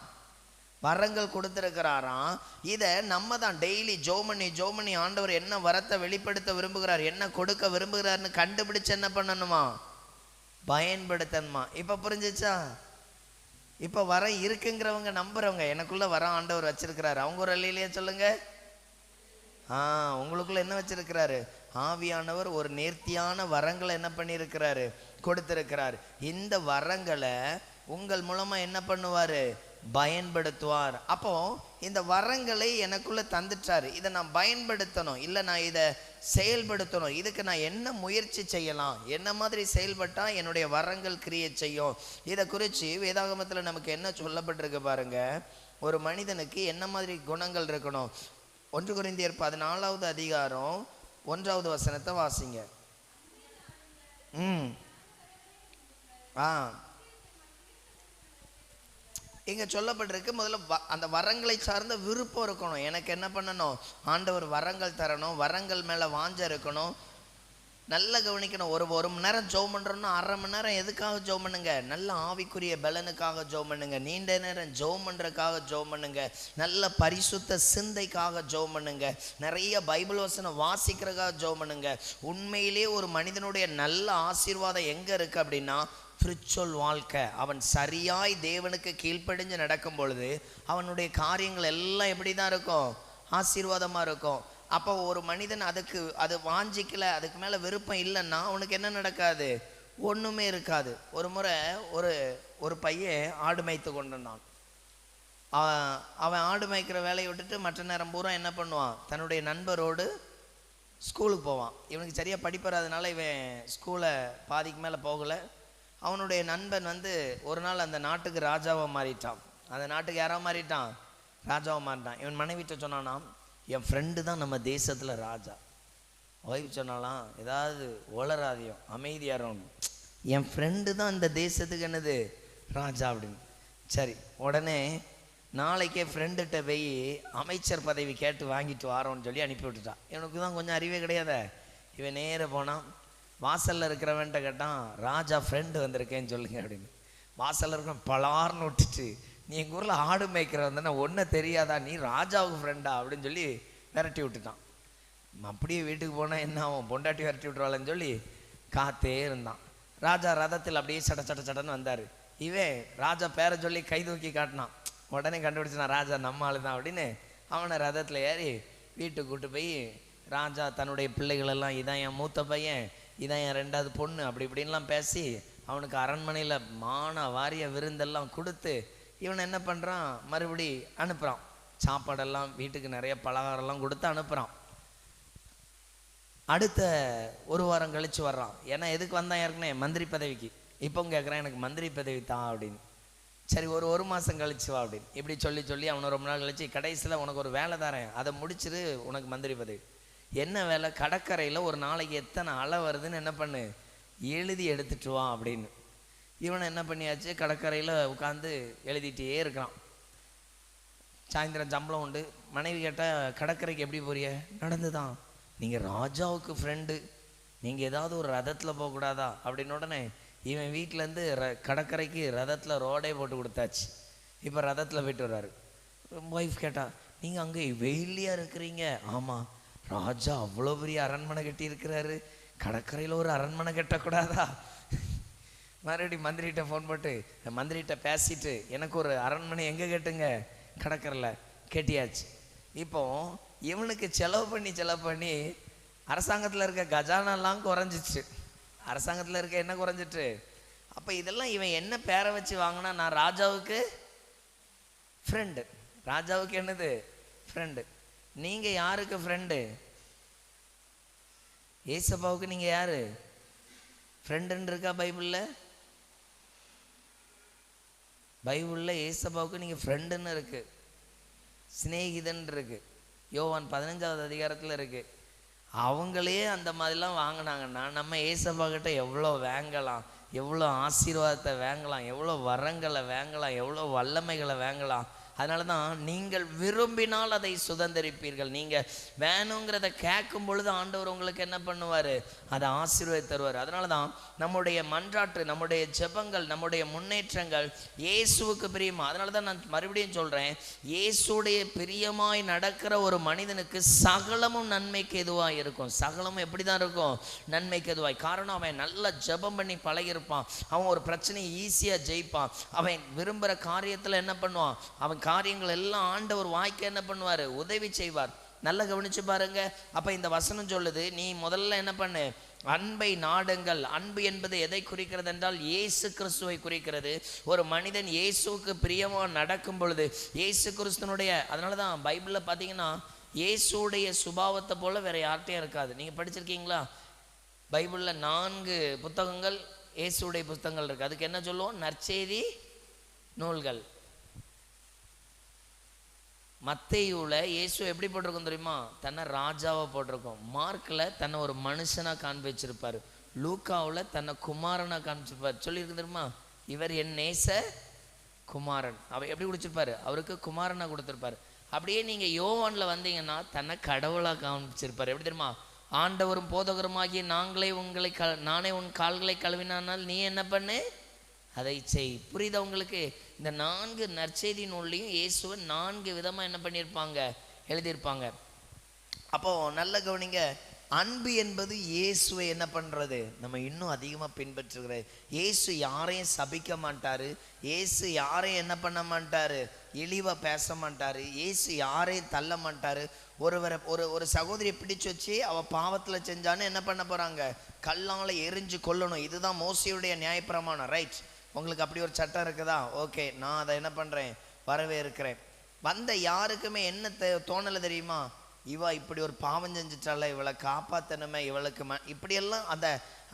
வரங்கள் கொடுத்திருக்கிறாராம். இதை நம்ம தான் டெய்லி ஜோமனி ஆண்டவர் என்ன வரத்தை வெளிப்படுத்த விரும்புகிறார், என்ன கொடுக்க விரும்புகிறார்னு கண்டுபிடிச்சு என்ன பண்ணணுமா? பயன்படுத்தணுமா? இப்போ புரிஞ்சிச்சா? இப்போ வரம் இருக்குங்கிறவங்க நம்புறவங்க, எனக்குள்ள வரம் ஆண்டவர் வச்சிருக்கிறாரு, அவங்க ஒரு அல்லையிலேயே சொல்லுங்க. உங்களுக்குள்ள என்ன வச்சிருக்கிறாரு? ஆவியானவர் ஒரு நேர்த்தியான வரங்களை என்ன பண்ணியிருக்கிறாரு? கொடுத்திருக்கிறார். இந்த வரங்களை உங்கள் மூலமா என்ன பண்ணுவாரு? பயன்படுத்துவார். அப்போ இந்த வரங்களை எனக்குள்ள தந்துட்டாரு. இதை நான் பயன்படுத்தணும், இல்லை நான் இதை செயல்படுத்தணும். இதுக்கு நான் என்ன முயற்சி செய்யலாம், என்ன மாதிரி செயல்பட்டா என்னுடைய வரங்கள் கிரியேட் செய்யும். இதை குறித்து வேதாகமத்தில் நமக்கு என்ன சொல்லப்பட்டிருக்கு பாருங்க. ஒரு மனிதனுக்கு என்ன மாதிரி குணங்கள் இருக்கணும்? 1 கொரிந்தியர் 14வது அதிகாரம் 1வது வசனத்தை வாசிங்க. இங்க சொல்லப்பட்டிருக்கு, முதல்ல அந்த வரங்களை சார்ந்த விருப்பம் இருக்கணும். எனக்கு என்ன பண்ணணும்? ஆண்டவர் வரங்கள் தரணும், வரங்கள் மேல வாஞ்ச இருக்கணும். நல்லா கவனிக்கணும். ஒரு மணி நேரம் ஜெபம் பண்றோம்னா 1/2 மணி நேரம் எதுக்காக ஜெபம் பண்ணுங்க? நல்ல ஆவிக்குரிய பலனுக்காக ஜெபம் பண்ணுங்க. நீண்ட நேரம் ஜெபம் பண்றதுக்காக ஜெபம் பண்ணுங்க. நல்ல பரிசுத்த சிந்தைக்காக ஜெபம் பண்ணுங்க. நிறைய பைபிள் வசனம் வாசிக்கிறதுக்காக ஜெபம் பண்ணுங்க. உண்மையிலே ஒரு மனிதனுடைய நல்ல ஆசீர்வாதம் எங்க இருக்கு அப்படின்னா, ஸ்பிரிச்சுவல் வாழ்க்கை. அவன் சரியாய் தேவனுக்கு கீழ்ப்படிஞ்சு நடக்கும் பொழுது அவனுடைய காரியங்கள் எல்லாம் எப்படி தான் இருக்கும்? ஆசீர்வாதமாக இருக்கும். அப்போ ஒரு மனிதன் அது வாஞ்சிக்கல, அதுக்கு மேலே விருப்பம் இல்லைன்னா அவனுக்கு என்ன நடக்காது? ஒன்றுமே இருக்காது. ஒரு முறை ஒரு பையன் ஆடு மேய்த்து கொண்டிருந்தான். அவன் ஆடு மேய்க்கிற வேலையை விட்டுட்டு மற்ற நேரம் பூரா என்ன பண்ணுவான்? தன்னுடைய நண்பரோடு ஸ்கூலுக்கு போவான். இவனுக்கு சரியாக படிப்பறாதனால இவன் ஸ்கூலை பாதிக்கு மேலே போகலை. அவனுடைய நண்பன் ஒரு நாள் அந்த நாட்டுக்கு ராஜாவை மாறிட்டான். அந்த நாட்டுக்கு யாராவது மாறிட்டான்? ராஜாவை மாறிட்டான். இவன் மனைவிட்ட சொன்னானா, என் ஃப்ரெண்டு தான் நம்ம தேசத்தில் ராஜா. ஒய்ஃப் சொன்னாலாம், ஏதாவது ஒளராதியம் அமைதியாரும், என் ஃப்ரெண்டு தான் இந்த தேசத்துக்கு என்னது ராஜா அப்படின்னு. சரி, உடனே நாளைக்கே ஃப்ரெண்டுகிட்ட போய் அமைச்சர் பதவி கேட்டு வாங்கிட்டு வாரோன்னு சொல்லி அனுப்பி விட்டுட்டான். இவனுக்கு தான் கொஞ்சம் அறிவே கிடையாத. இவன் நேர போனான். வாசலில் இருக்கிறவன்ட்ட கேட்டான், ராஜா ஃப்ரெண்டு வந்திருக்கேன்னு சொல்லுங்க அப்படின்னு. வாசலில் இருக்க பலார்னு விட்டுட்டு, நீ எங்கள் ஊரில் ஆடு மேய்க்கிற வந்தேன்னா ஒன்றும் தெரியாதா, நீ ராஜாவுக்கு ஃப்ரெண்டா அப்படின்னு சொல்லி விரட்டி விட்டுட்டான். அப்படியே வீட்டுக்கு போனால் என்ன ஆகும்? பொண்டாட்டி விரட்டி விட்டுருவாளன்னு சொல்லி காத்தே இருந்தான். ராஜா ரதத்தில் அப்படியே சடன்னு வந்தார். இவன் ராஜா பேரை சொல்லி கை தூக்கி காட்டினான். உடனே கண்டுபிடிச்சான், ராஜா நம்ம ஆளு தான் அப்படின்னு. அவனை ரதத்தில் ஏறி வீட்டுக்கு கூட்டு போய், ராஜா தன்னுடைய பிள்ளைகளெல்லாம், இதான் என் மூத்த பையன், இதான் என் 2வது பொண்ணு, அப்படி இப்படின்லாம் பேசி அவனுக்கு அரண்மனையில் மான வாரிய விருந்தெல்லாம் கொடுத்து இவனை என்ன பண்ணுறான்? மறுபடி அனுப்புகிறான். சாப்பாடெல்லாம் வீட்டுக்கு நிறைய பலகாரம்லாம் கொடுத்து அனுப்புகிறான். அடுத்த ஒரு வாரம் கழித்து வர்றான். ஏன்னா எதுக்கு வந்தான் ஏற்கனவே? மந்திரி பதவிக்கு. இப்போ கேட்குறான் எனக்கு மந்திரி பதவி தான் அப்படின்னு. சரி ஒரு மாதம் கழிச்சு வா அப்படின்னு இப்படி சொல்லி அவனை ரொம்ப நாள் கழிச்சு கடைசியில் உனக்கு ஒரு வேலை தரேன், அதை முடிச்சுட்டு உனக்கு மந்திரி பதவி. என்ன வேலை? கடற்கரையில் ஒரு நாளைக்கு எத்தனை அலை வருதுன்னு என்ன பண்ணு, எழுதி எடுத்துட்டு வா அப்படின்னு. இவனை என்ன பண்ணியாச்சு, கடற்கரையில் உட்காந்து எழுதிட்டே இருக்கிறான். சாயந்தரம் சம்பளம் உண்டு. மனைவி கேட்டால் கடற்கரைக்கு எப்படி போறிய? நடந்து தான். நீங்கள் ராஜாவுக்கு ஃப்ரெண்டு, நீங்கள் ஏதாவது ஒரு ரதத்தில் போகக்கூடாதா அப்படின்னு. உடனே இவன் வீட்டிலேருந்து கடற்கரைக்கு ரதத்தில் ரோடே போட்டு கொடுத்தாச்சு. இப்போ ரதத்தில் போயிட்டு வர்றாரு. ஒய்ஃப் கேட்டா, நீங்கள் அங்கே வெயிலியாக இருக்கிறீங்க? ஆமாம், ராஜா அவ்வளோ பெரிய அரண்மனை கட்டி இருக்கிறாரு, கடற்கரையில் ஒரு அரண்மனை கட்டக்கூடாதா? மறுபடியும் மந்திரிகிட்ட ஃபோன் போட்டு மந்திரிகிட்ட பேசிட்டு எனக்கு ஒரு அரண்மனை எங்கே கேட்டுங்க? கடற்கரையில் கேட்டியாச்சு. இப்போ இவனுக்கு செலவு பண்ணி அரசாங்கத்தில் இருக்க கஜானெல்லாம் குறைஞ்சிச்சு. அரசாங்கத்தில் இருக்க என்ன குறைஞ்சிட்டு? அப்போ இதெல்லாம் இவன் என்ன பேரை வச்சு வாங்கினா? நான் ராஜாவுக்கு ஃப்ரெண்டு. ராஜாவுக்கு என்னது? ஃப்ரெண்டு. நீங்கள் யாருக்கு ஃப்ரெண்டு? ஏசப்பாவுக்கு நீங்கள் யாரு ஃப்ரெண்டுன்னு இருக்கா பைபிளில்? பைபிளில் ஏசப்பாவுக்கு நீங்கள் ஃப்ரெண்டுன்னு இருக்கு, சிநேகிதன் இருக்கு. யோவான் 15வது அதிகாரத்தில் இருக்கு. அவங்களே அந்த மாதிரிலாம் வாங்கினாங்கன்னா நம்ம ஏசப்பா கிட்ட எவ்வளோ வாங்கலாம், எவ்வளோ ஆசீர்வாதத்தை வாங்கலாம், எவ்வளோ வரங்களை வாங்கலாம், எவ்வளோ வல்லமைகளை வாங்கலாம். அதனால தான் நீங்கள் விரும்பினால் அதை சுதந்திரிப்பீர்கள். நீங்கள் வேணுங்கிறத கேட்கும் பொழுது ஆண்டவர் உங்களுக்கு என்ன பண்ணுவார்? அதை ஆசீர்வாதம் தருவார். அதனால தான் நம்முடைய மன்றாட்டு, நம்முடைய ஜெபங்கள், நம்முடைய முன்னேற்றங்கள் இயேசுவுக்கு பிரியமா. அதனால தான் நான் மறுபடியும் சொல்கிறேன், இயேசுடைய பிரியமாய் நடக்கிற ஒரு மனிதனுக்கு சகலமும் நன்மைக்கு எதுவாக இருக்கும். சகலமும் எப்படி தான் இருக்கும்? நன்மைக்கு எதுவாய். காரணம், அவன் நல்லா ஜெபம் பண்ணி பழகிருப்பான். அவன் ஒரு பிரச்சனையை ஈஸியாக ஜெயிப்பான். அவன் விரும்புகிற காரியத்தில் என்ன பண்ணுவான்? அவன் காரியங்கள் எல்லாம் ஆண்டவர் வாய்க்க என்ன பண்ணுவார்? உதவி செய்வார். நல்லா கவனிச்சு பாருங்க. அப்ப இந்த வசனம் சொல்லுது, நீ முதல்ல என்ன பண்ணு? அன்பை நாடுங்கள். அன்பு என்பது எதை குறிக்கிறது என்றால் இயேசு கிறிஸ்துவை குறிக்கிறது. ஒரு மனிதன் இயேசுவுக்கு பிரியமா நடக்கும் பொழுது இயேசு கிறிஸ்துனுடைய, அதனால தான் பைபிளில் பார்த்தீங்கன்னா இயேசுடைய சுபாவத்தை போல வேற யார்கிட்டையும் இருக்காது. நீங்க படிச்சிருக்கீங்களா? பைபிளில் 4 புத்தகங்கள் இயேசுடைய புத்தகங்கள் இருக்கு. அதுக்கு என்ன சொல்லுவோம்? நற்செய்தி நூல்கள். மத்தேயுல இயேசு எப்படி போட்டிருக்கோம் தெரியுமா? தன்னை ராஜாவை போட்டிருக்கோம். மார்க்கில் தன்னை ஒரு மனுஷனாக காண்பிச்சிருப்பார். லூக்காவில் தன்னை குமாரனாக காண்பிச்சிருப்பார். சொல்லியிருக்கு தெரியுமா? இவர் என் நேச குமாரன். அவர் எப்படி கொடுத்துருப்பாரு? அவருக்கு குமாரனாக கொடுத்துருப்பாரு. அப்படியே நீங்கள் யோவானில் வந்தீங்கன்னா தன்னை கடவுளாக காண்பிச்சிருப்பார். எப்படி தெரியுமா? ஆண்டவரும் போதகருமாகிய நானே உன் கால்களை கழுவினால் நீ என்ன பண்ணு? அதை செய். புரியுதா உங்களுக்கு? இந்த 4 நற்செய்தி நூல்லையும் இயேசுவை 4 விதமாக என்ன பண்ணியிருப்பாங்க? எழுதியிருப்பாங்க. அப்போ நல்ல கவனிங்க. அன்பு என்பது இயேசுவை என்ன பண்ணுறது? நம்ம இன்னும் அதிகமாக பின்பற்றுகிறது. இயேசு யாரையும் சபிக்க மாட்டார். இயேசு யாரையும் என்ன பண்ண மாட்டார்? இழிவாக பேச மாட்டார். இயேசு யாரையும் தள்ள மாட்டார். ஒரு சகோதரியை பிடிச்சு வச்சு அவள் பாவத்தில் செஞ்சான்னு என்ன பண்ண போகிறாங்க? கல்லால் எரிஞ்சு கொல்லணும். இதுதான் மோசையுடைய நியாயப்பிரமாணம். ரைட்? உங்களுக்கு அப்படி ஒரு சட்டம் இருக்குதா? ஓகே, நான் அதை என்ன பண்ணுறேன்? வரவே இருக்கிறேன். வந்த யாருக்குமே என்ன தோணலை தெரியுமா? இவா இப்படி ஒரு பாவம் செஞ்சிட்டால, இவளை காப்பாற்றணுமே, இவளுக்கு இப்படியெல்லாம்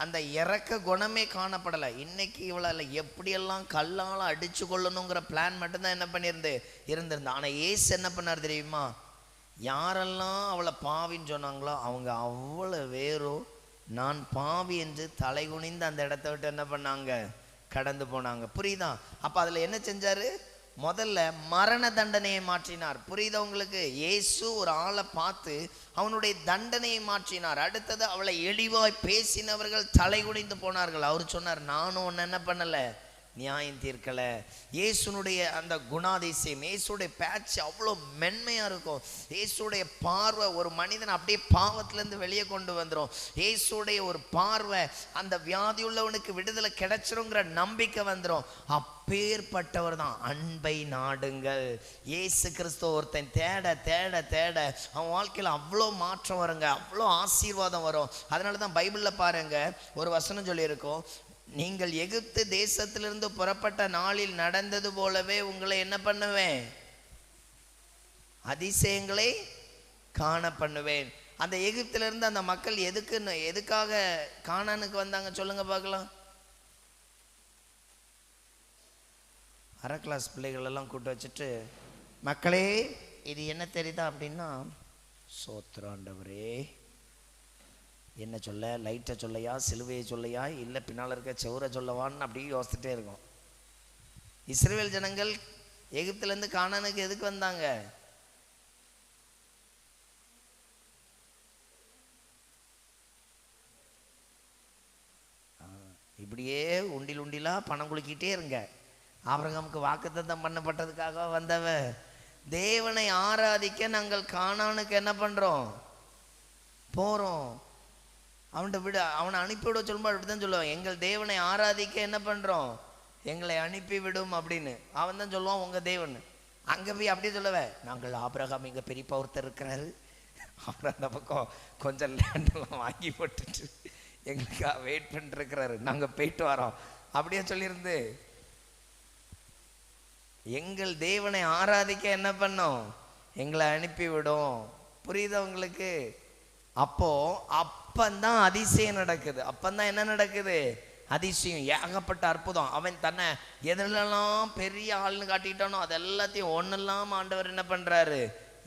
அந்த இறக்க குணமே காணப்படலை. இன்னைக்கு இவளை எப்படியெல்லாம் கல்லால் அடிச்சு கொள்ளணுங்கிற பிளான் மட்டும்தான் என்ன இருந்திருந்தா. ஆனால் ஏசு என்ன பண்ணார் தெரியுமா? யாரெல்லாம் அவளை பாவின்னு சொன்னாங்களோ அவங்க அவ்வளோ வேறோ நான் பாவி என்று தலைகுனிந்து அந்த இடத்த விட்டு என்ன பண்ணாங்க? கடந்து போனாங்க. புரியுதா? அப்போ அதில் என்ன செஞ்சாரு? முதல்ல மரண தண்டனையை மாற்றினார். புரியுதா உங்களுக்கு? இயேசு ஒரு ஆளை பார்த்து அவனுடைய தண்டனையை மாற்றினார். அடுத்தது அவளை எளிவாய் பேசினவர்கள் தலைகுனிந்து போனார்கள். அவர் சொன்னார், நானும் ஒன்று என்ன பண்ணலை? நியாயம் தீர்க்கலை. இயேசுனுடைய அந்த குணாதிசயம், இயேசுடைய பேச்சு அவ்வளோ மென்மையாக இருக்கும். இயேசுடைய பார்வை ஒரு மனிதன் அப்படியே பாவத்திலேருந்து வெளியே கொண்டு வந்துடும். இயேசுடைய ஒரு பார்வை அந்த வியாதி உள்ளவனுக்கு விடுதலை கிடைச்சிருங்கிற நம்பிக்கை வந்துடும். அப்பேற்பட்டவர் தான் அன்பை நாடுங்கள். இயேசு கிறிஸ்துவ ஒருத்தன் தேட தேட தேட அவன் வாழ்க்கையில் அவ்வளோ மாற்றம் வருங்க, அவ்வளோ ஆசீர்வாதம் வரும். அதனால தான் பைபிளில் பாருங்க ஒரு வசனம் சொல்லியிருக்கோம், நீங்கள் எகிப்து தேசத்திலிருந்து புறப்பட்ட நாளில் நடந்தது போலவே உங்களை என்ன பண்ணுவேன்? அதிசயங்களை காண பண்ணுவேன். அந்த எகிப்திலிருந்து அந்த மக்கள் எதுக்காக கானானுக்கு வந்தாங்க சொல்லுங்க பார்க்கலாம். அரை கிளாஸ் பிள்ளைகள் எல்லாம் கூட்ட வச்சுட்டு, மக்களே இது என்ன தெரியுதா அப்படின்னா, சோத்ராண்டவரே என்ன சொல்ல, லைட்டை சொல்லையா, சிலுவையை சொல்லையா, இல்லை பின்னால் இருக்க செவரை சொல்லவான்னு அப்படியே யோசிச்சுட்டே இருக்கும். இஸ்ரவேல் ஜனங்கள் எகிப்திலேருந்து கானானுக்கு எதுக்கு வந்தாங்க? இப்படியே உண்டில் உண்டிலா பணம் குலுக்கிட்டே இருங்க. ஆபிரகாமுக்கு வாக்குத்தத்தம் பண்ணப்பட்டதுக்காக வந்தவ. தேவனை ஆராதிக்க நாங்கள் கானானுக்கு என்ன பண்றோம்? போறோம். அவனை அனுப்பிவிட சொல்லும்போது அப்படித்தான் சொல்லுவான், எங்கள் தேவனை ஆராதிக்க என்ன பண்றோம், எங்களை அனுப்பிவிடும் அப்படின்னு. அவன் தான் சொல்லுவான் உங்க தேவன். அங்க போய் அப்படியே சொல்லவ, நாங்கள் ஆபிரகாம் எங்க பெரியப்பா ஒருத்தர் இருக்கிறாரு, அவர் அந்த பக்கம் கொஞ்சம் லேண்டெல்லாம் வாங்கி போட்டுட்டு எங்களுக்காக வெயிட் பண்ணிட்டு இருக்கிறாரு, நாங்க போயிட்டு வரோம் அப்படியே சொல்லியிருந்து எங்கள் தேவனை ஆராதிக்க என்ன பண்ணோம், எங்களை அனுப்பிவிடும். புரியுதா உங்களுக்கு? அப்பந்தான் அதிசயம் நடக்குது. அப்பந்தான் என்ன நடக்குது? அதிசயம், ஏகப்பட்ட அற்புதம். அவன் தன்னை எதெல்லாம் பெரிய ஆள்னு காட்டிட்டானோ அது எல்லாத்தையும் ஒன்னெல்லாம் ஆண்டவர் என்ன பண்றாரு,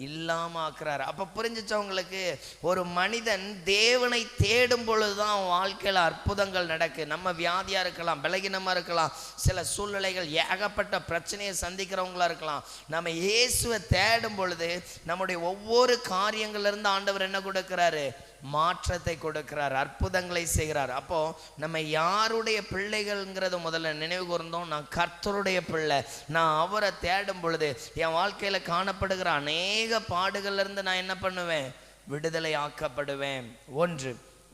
இல்லாம ஆக்குறாரு. அப்ப புரிஞ்சிச்சா உங்களுக்கு? ஒரு மனிதன் தேவனை தேடும் பொழுதுதான் அவன் வாழ்க்கையில அற்புதங்கள் நடக்கு. நம்ம வியாதியா இருக்கலாம், பலகீனமா இருக்கலாம், சில சூழ்நிலைகள் ஏகப்பட்ட பிரச்சனையை சந்திக்கிறவங்களா இருக்கலாம். நம்ம இயேசுவை தேடும் பொழுது நம்முடைய ஒவ்வொரு காரியங்கள்ல இருந்து ஆண்டவர் என்ன கொடுக்கிறாரு, மாற்றத்தை கொடுக்கிறார், அற்புதங்களை செய்கிறார். அப்போ நம்ம யாருடைய பிள்ளைகள்ங்கிறத முதல்ல நினைவு கூர்ந்தோம். நான் கர்த்தருடைய பிள்ளை. நான் அவரை தேடும் பொழுது என் வாழ்க்கையில காணப்படுகிற அநேக பாடுகள்ல இருந்து நான் என்ன பண்ணுவேன், விடுதலை ஆக்கப்படுவேன். ஒன்று.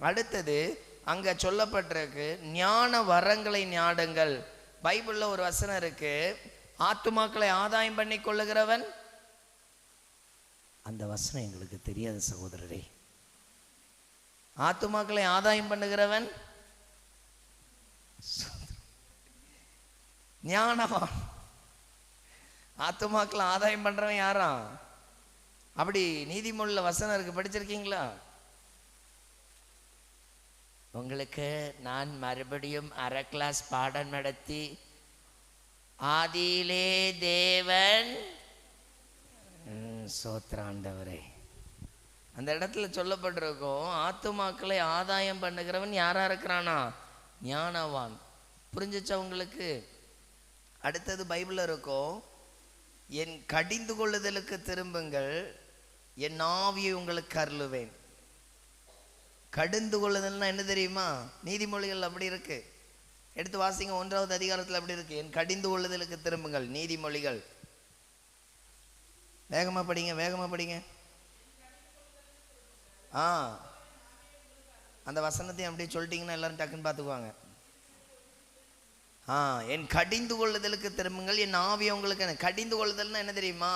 அடுத்தது அங்க சொல்லப்பட்டிருக்கு, ஞான வரங்களை ஞாடுங்கள். பைபிள்ல ஒரு வசனம் இருக்கு, ஆத்துமாக்களை ஆதாயம் பண்ணி கொள்ளுகிறவன். அந்த வசனம் எங்களுக்கு தெரியாது சகோதரரே. ஆத்துமாக்களை ஆதாயம் பண்ணுகிறவன் ஞானவான். ஆத்துமாக்களை ஆதாயம் பண்றவன் யாரா? அப்படி நீதிமொழியில வசனம் இருக்கு, படிச்சிருக்கீங்களா? உங்களுக்கு நான் மறுபடியும் அரை கிளாஸ் பாடம் நடத்தி, ஆதியிலே தேவன், சோத்ராண்டவரே, அந்த இடத்துல சொல்லப்பட்டிருக்கோம், ஆத்துமாக்களை ஆதாயம் பண்ணுகிறவன் யாரா இருக்கிறானா, ஞானவான். புரிஞ்சிச்சா உங்களுக்கு? அடுத்தது பைபிள்ல இருக்கும், என் கடிந்து கொள்ளுதலுக்கு திரும்புங்கள், என் ஆவியை உங்களுக்கு அருளுவேன். கடிந்து கொள்ளுதல்னா என்ன தெரியுமா? நீதிமொழிகள் அப்படி இருக்கு, எடுத்து வாசிங்க. 1வது அதிகாரத்தில் அப்படி இருக்கு, என் கடிந்து கொள்ளுதலுக்கு திரும்புங்கள். நீதிமொழிகள். வேகமா படிங்க, வேகமா படிங்க. அந்த வசனத்தையும் அப்படியே சொல்லிட்டீங்கன்னா எல்லாரும் டக்குன்னு பார்த்துக்குவாங்க. என் கடிந்து கொள்ளுதலுக்கு திரும்புங்கள், என் ஆவியை உங்களுக்கு. கடிந்து கொள்ளுதல்னா என்ன தெரியுமா?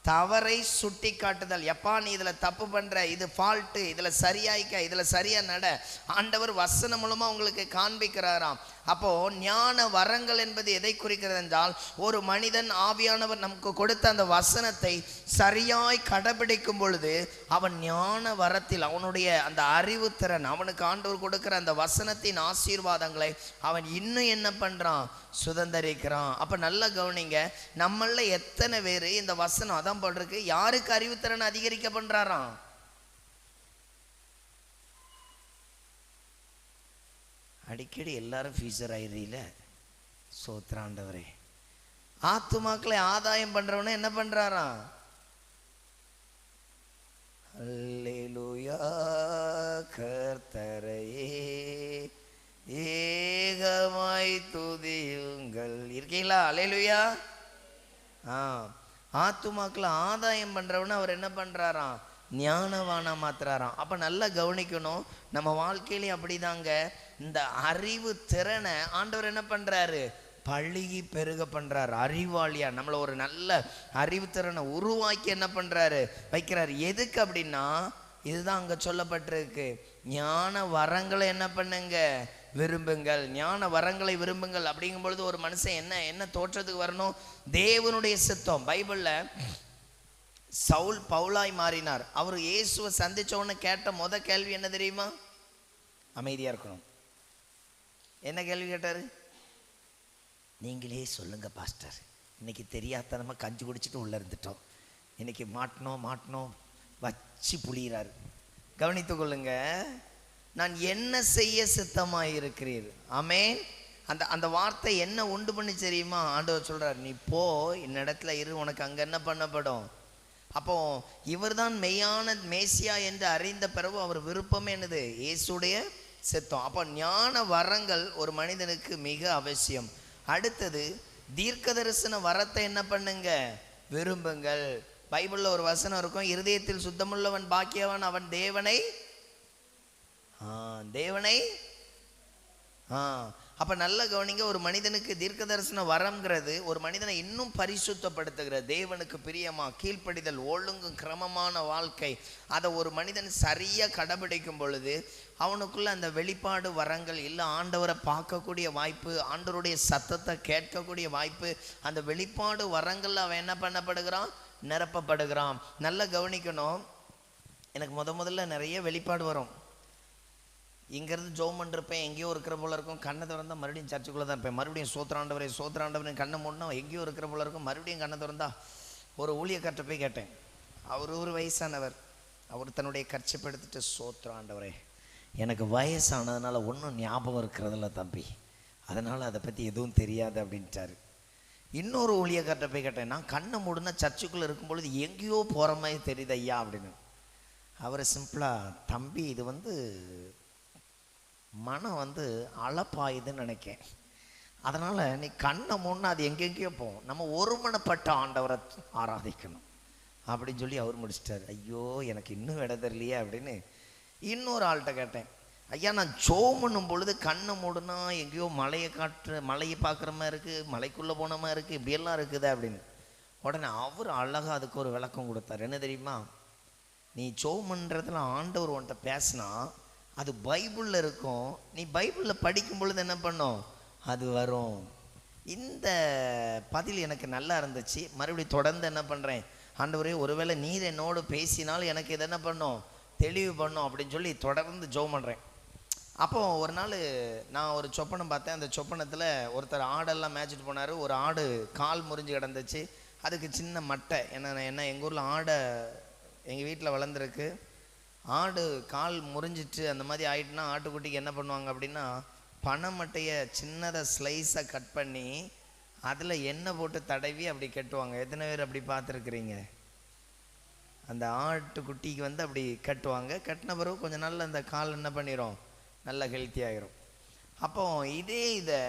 தவறை சுட்டி காட்டுதல். எப்பா நீ இதுல தப்பு பண்ற, இது ஃபால்ட்டு, இதுல சரியாய்க்க, இதுல சரியா நட, ஆண்டவர் வசனம் மூலமா உங்களுக்கு காண்பிக்கிறாராம். அப்போ ஞான வரங்கள் என்பது எதை குறிக்கிறது என்றால், ஒரு மனிதன் ஆவியானவர் நமக்கு கொடுத்த அந்த வசனத்தை சரியாய் கடைபிடிக்கும் பொழுது அவன் ஞான வரத்தில், அவனுடைய அந்த அறிவு திறன், அவனுக்கு ஆண்டவர் கொடுக்கிற அந்த வசனத்தின் ஆசீர்வாதங்களை அவன் இன்னும் என்ன பண்றான், சுதந்தரிக்கிறான். அப்ப நல்லா கவனிங்க, நம்மள எத்தனை பேர் இந்த வசனம் அதான் போட்டிருக்கு, யாருக்கு அறிவுத்திறன் அதிகரிக்க பண்றாராம்? அடிக்கடி எல்லாரும் ஃபீஸர் ஆயிடுறீல, சோத்ராண்டவரே. ஆத்துமாக்களை ஆதாயம் பண்றவன என்ன பண்றாராம்? அல்லேலூயா கர்த்தரையே ஏகமாய் துதியுங்கள். இருக்கீங்களா? அல்லேலூயா. ஆத்துமாக்களை ஆதாயம் பண்றவன அவர் என்ன பண்றாராம்? ஞானவானா மாத்துறாராம். அப்ப நல்லா கவனிக்கணும், நம்ம வாழ்க்கையிலையும் அப்படிதாங்க. இந்த அறிவு திறனை ஆண்டவர் என்ன பண்றாரு, பழுகி பெருக பண்றாரு. அறிவாளியா நம்மள ஒரு நல்ல அறிவு திறனை உருவாக்கி என்ன பண்றாரு, வைக்கிறாரு. எதுக்கு அப்படின்னா, இதுதான் அங்க சொல்லப்பட்டிருக்கு, ஞான வரங்களை என்ன பண்ணுங்க, விரும்புங்கள். ஞான வரங்களை விரும்புங்கள். அப்படிங்கும் பொழுது ஒரு மனுஷன் என்ன தோற்றத்துக்கு வரணும், தேவனுடைய சித்தம். பைபிள்ல சவுல் பவுலாய் மாறினார். அவர் இயேசுவை சந்திச்சவொன்னு கேட்ட கேள்வி என்ன தெரியுமா? அமைதியா இருக்கணும். என்ன கேள்வி கேட்டாரு? நீங்களே சொல்லுங்க பாஸ்டர், இன்னைக்கு தெரியாதனமா கஞ்சி குடிச்சிட்டு உள்ள இருந்துட்டோம், இன்னைக்கு மாட்டணும் வச்சு புளிகிறாரு. கவனித்துக் கொள்ளுங்க, நான் என்ன செய்ய சித்தமாய் இருக்கிறீர். ஆமென். அந்த வார்த்தை என்ன உண்டு பண்ணி தெரியுமா? ஆண்டவர் சொல்றார், நீ போ, இந்த இடத்துல இரு, உனக்கு அங்க என்ன பண்ணப்படும். அப்போ இவர்தான் மெய்யான மேசியா என்று அறிந்த பிறகு அவர் விருப்பமே என்னது? இயேசுடைய சித்தம். அப்போ ஞான வரங்கள் ஒரு மனிதனுக்கு மிக அவசியம். அடுத்தது, தீர்க்க தரிசன வரத்தை என்ன பண்ணுங்க? விரும்புங்கள். பைபிள்ல ஒரு வசனம் இருக்கும், இருதயத்தில் சுத்தமுள்ளவன் பாக்கியவன், அவன் தேவனை அப்ப நல்ல கவனிங்க. ஒரு மனிதனுக்கு தீர்க்க தரிசன வரம்ங்கிறது ஒரு மனிதனை இன்னும் பரிசுத்தப்படுத்துகிற, தேவனுக்கு பிரியமா கீழ்ப்படிதல், ஒழுங்கும் கிரமமான வாழ்க்கை, அதை ஒரு மனிதன் சரியா கடைபிடிக்கும் பொழுது அவனுக்குள்ள அந்த வெளிப்பாடு வரங்கள் இல்லை, ஆண்டவரை பார்க்கக்கூடிய வாய்ப்பு, ஆண்டவருடைய சத்தத்தை கேட்கக்கூடிய வாய்ப்பு, அந்த வெளிப்பாடு வரங்கள்ல அவன் என்ன பண்ணப்படுகிறான்? நிரப்பப்படுகிறான். நல்லா கவனிக்கணும். எனக்கு முதல்ல நிறைய வெளிப்பாடு வரும். இங்கேருந்து ஜோம் பண்ணிருப்பேன், எங்கேயோ இருக்கிற போல இருக்கும். கண்ணை திறந்தா மறுபடியும் சர்ச்சுக்குள்ளே தான் இருப்பேன். மறுபடியும் சோத்திராண்டவரே கண்ணை மூடினா எங்கேயோ இருக்கிற போல இருக்கும். மறுபடியும் கண்ணை திறந்தா ஒரு ஊழியக்கார்ட்ட போய் கேட்டேன். அவர் ஒரு வயசானவர். அவர் தன்னுடைய கர்ச்சிப்பை எடுத்துட்டு, சோத்திராண்டவரே, எனக்கு வயசானதுனால ஒன்றும் ஞாபகம் இருக்கிறதில்ல தம்பி, அதனால் அதை பற்றி எதுவும் தெரியாது அப்படின்ட்டாரு. இன்னொரு ஊழியக்கார்ட்ட போய் கேட்டேன், நான் கண்ணை மூடுனா சர்ச்சுக்குள்ளே இருக்கும் பொழுது எங்கேயோ போகிற மாதிரி தெரியுது ஐயா அப்படின்னு. அவர் சிம்பிளாக, தம்பி இது மனம் அளப்பாயுதுன்னு நினைக்கேன், அதனால் நீ கண்ணை மூணுன்னா அது எங்கெங்கேயோ போகும், நம்ம ஒருமனப்பட்ட ஆண்டவரை ஆராதிக்கணும் அப்படின்னு சொல்லி அவர் முடிச்சிட்டார். ஐயோ எனக்கு இன்னும் இடம் தெரியலையே அப்படின்னு இன்னொரு ஆள்கிட்ட கேட்டேன், ஐயா நான் ஜோம் பண்ணும் பொழுது கண்ணை மூடுனா எங்கேயோ மலையை பார்க்குற மாதிரி இருக்குது, மலைக்குள்ளே போன மாதிரி இருக்குது, இப்படியெல்லாம் இருக்குது அப்படின்னு. உடனே அவர் அழகாக அதுக்கு ஒரு விளக்கம் கொடுத்தார். என்ன தெரியுமா? நீ ஜோம் பண்ணுறதுல ஆண்டவர் உன்கிட்ட பேசினா அது பைபிளில் இருக்கும், நீ பைபிளில் படிக்கும் பொழுது என்ன பண்ணும்? அது வரும். இந்த பதில் எனக்கு நல்லா இருந்துச்சு. மறுபடியும் தொடர்ந்து என்ன பண்ணுறேன்? ஆண்டவரே, ஒருவேளை நீர் என்னோடு பேசினால் எனக்கு இதை என்ன பண்ணும்? தெளிவு பண்ணும் அப்படின்னு சொல்லி தொடர்ந்து ஜெபம் பண்ணுறேன். அப்போ ஒரு நாள் நான் ஒரு சொப்பனம் பார்த்தேன். அந்த சொப்பனத்தில் ஒருத்தர் ஆடெல்லாம் மேய்ச்சிட்டு போனார். ஒரு ஆடு கால் முறிஞ்சு கிடந்துச்சு. அதுக்கு சின்ன மட்டை, என்ன எங்கள் ஊரில் ஆடை எங்கள் வீட்டில் வளர்ந்துருக்கு. ஆடு கால் முறிஞ்சிட்டு அந்த மாதிரி ஆயிட்டுனா ஆட்டுக்குட்டிக்கு என்ன பண்ணுவாங்க அப்படின்னா, பனை மட்டையை சின்னதாக ஸ்லைஸாக கட் பண்ணி அதில் எண்ணெய் போட்டு தடவி அப்படி கட்டுவாங்க. எத்தனை பேர் அப்படி பார்த்துருக்குறீங்க? அந்த ஆட்டுக்குட்டிக்கு அப்படி கட்டுவாங்க. கட்டின பிறகு கொஞ்சம் நாள் அந்த கால் என்ன பண்ணிடும்? நல்லா ஹெல்த்தி ஆகிரும். அப்போ இதை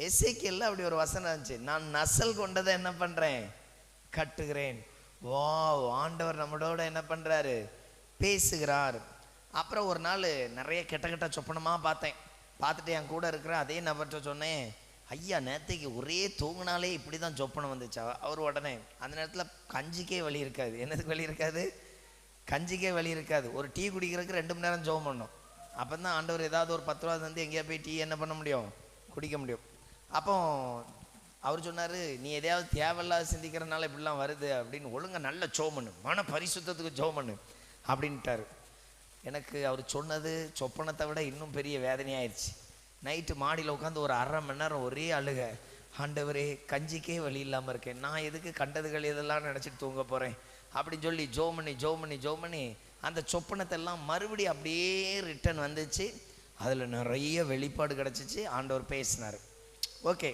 எசேக்கியேல்ல அப்படி ஒரு வசனம் இருந்துச்சு, நான் நசல் கொண்டதை என்ன பண்ணுறேன்? கட்டுகிறேன். வா, ஆண்டவர் நம்மளோட என்ன பண்ணுறாரு? பேசுகிறார். அப்புறம் ஒரு நாள் நிறைய கெட்ட சொப்பனமாக பார்த்துட்டு என் கூட இருக்கிற அதே நபர்கிட்ட சொன்னேன், ஐயா நேற்றுக்கு ஒரே தூங்கினாலே இப்படி தான் சொப்பனம் வந்துச்சு. அவர் உடனே, அந்த நேரத்தில் கஞ்சிக்கே வழி இருக்காது. என்னதுக்கு வழி இருக்காது? கஞ்சிக்கே வழி இருக்காது. ஒரு டீ குடிக்கிறதுக்கு 2 மணி நேரம் ஜெபம் பண்ணணும். அப்போ தான் ஆண்டவர் ஏதாவது ஒரு 10 ரூபா தந்து எங்கேயா போய் டீ என்ன பண்ண முடியும்? குடிக்க முடியும். அப்போ அவர் சொன்னார், நீ எதையாவது தேவையில்லாத சிந்திக்கிறதுனால இப்படிலாம் வருது அப்படின்னு, ஒழுங்கா நல்ல ஜெபம் பண்ணு, மன பரிசுத்தத்துக்கு ஜெபம் பண்ணு அப்படின்ட்டாரு. எனக்கு அவர் சொன்னது சொப்பனத்தை விட இன்னும் பெரிய வேதனையாயிடுச்சு. நைட்டு மாடியில் உட்காந்து ஒரு 1/2 மணி நேரம் ஒரே அழுக, ஆண்டவரே கஞ்சிக்கே வழி இல்லாமல் இருக்கேன், நான் எதுக்கு கண்டதுகள் இதெல்லாம் நினச்சிட்டு தூங்க போகிறேன் அப்படின்னு சொல்லி ஜோ பண்ணி அந்த சொப்பனத்தை எல்லாம் மறுபடியும் அப்படியே ரிட்டன் வந்துச்சு. அதில் நிறைய வெளிப்பாடு கிடச்சிச்சு. ஆண்டவர் பேசினார். ஓகே,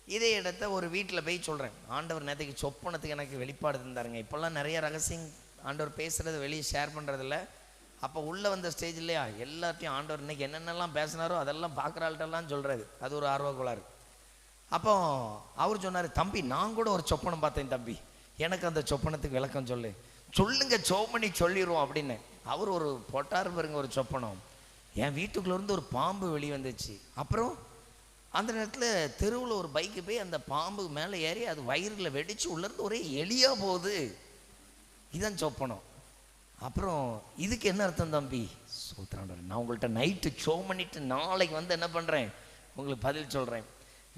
இதே இடத்த ஒரு வீட்டில் போய் சொல்கிறேன், ஆண்டவர் நேற்றுக்கு சொப்பனத்துக்கு எனக்கு வெளிப்பாடு தந்தாருங்க. இப்போல்லாம் நிறைய ரகசியம் ஆண்டவர் பேசுகிறது வெளியே ஷேர் பண்ணுறதில்ல. அப்போ உள்ளே வந்த ஸ்டேஜ் இல்லையா, எல்லாத்தையும் ஆண்டவர் இன்னைக்கு என்னென்னலாம் பேசினாரோ அதெல்லாம் பார்க்குற ஆள்கிட்டலாம் சொல்கிறது. அது ஒரு ஆர்வக்குள்ளாரு. அப்போ அவர் சொன்னார், தம்பி நான் கூட ஒரு சொப்பனம் பார்த்தேன் தம்பி, எனக்கு அந்த சொப்பனத்துக்கு விளக்கம் சொல்லுங்க சோமணி சொல்லிடுவோம் அப்படின்னு. அவர் ஒரு பொட்டார் பாருங்க, ஒரு சொப்பனம், என் வீட்டுக்குள்ளேருந்து ஒரு பாம்பு வெளியே வந்துச்சு. அப்புறம் அந்த நேரத்தில் தெருவில் ஒரு பைக்கு போய் அந்த பாம்பு மேலே ஏறி அது வயிறில் வெடித்து உள்ளேருந்து ஒரே எலியாக போகுது. இதுதான் சொப்பனம். அப்புறம் இதுக்கு என்ன அர்த்தம் தம்பி? சூத்திராண்டவர், நான் உங்கள்கிட்ட நைட்டு ஷோ பண்ணிட்டு நாளைக்கு என்ன பண்ணுறேன் உங்களுக்கு பதில் சொல்கிறேன்.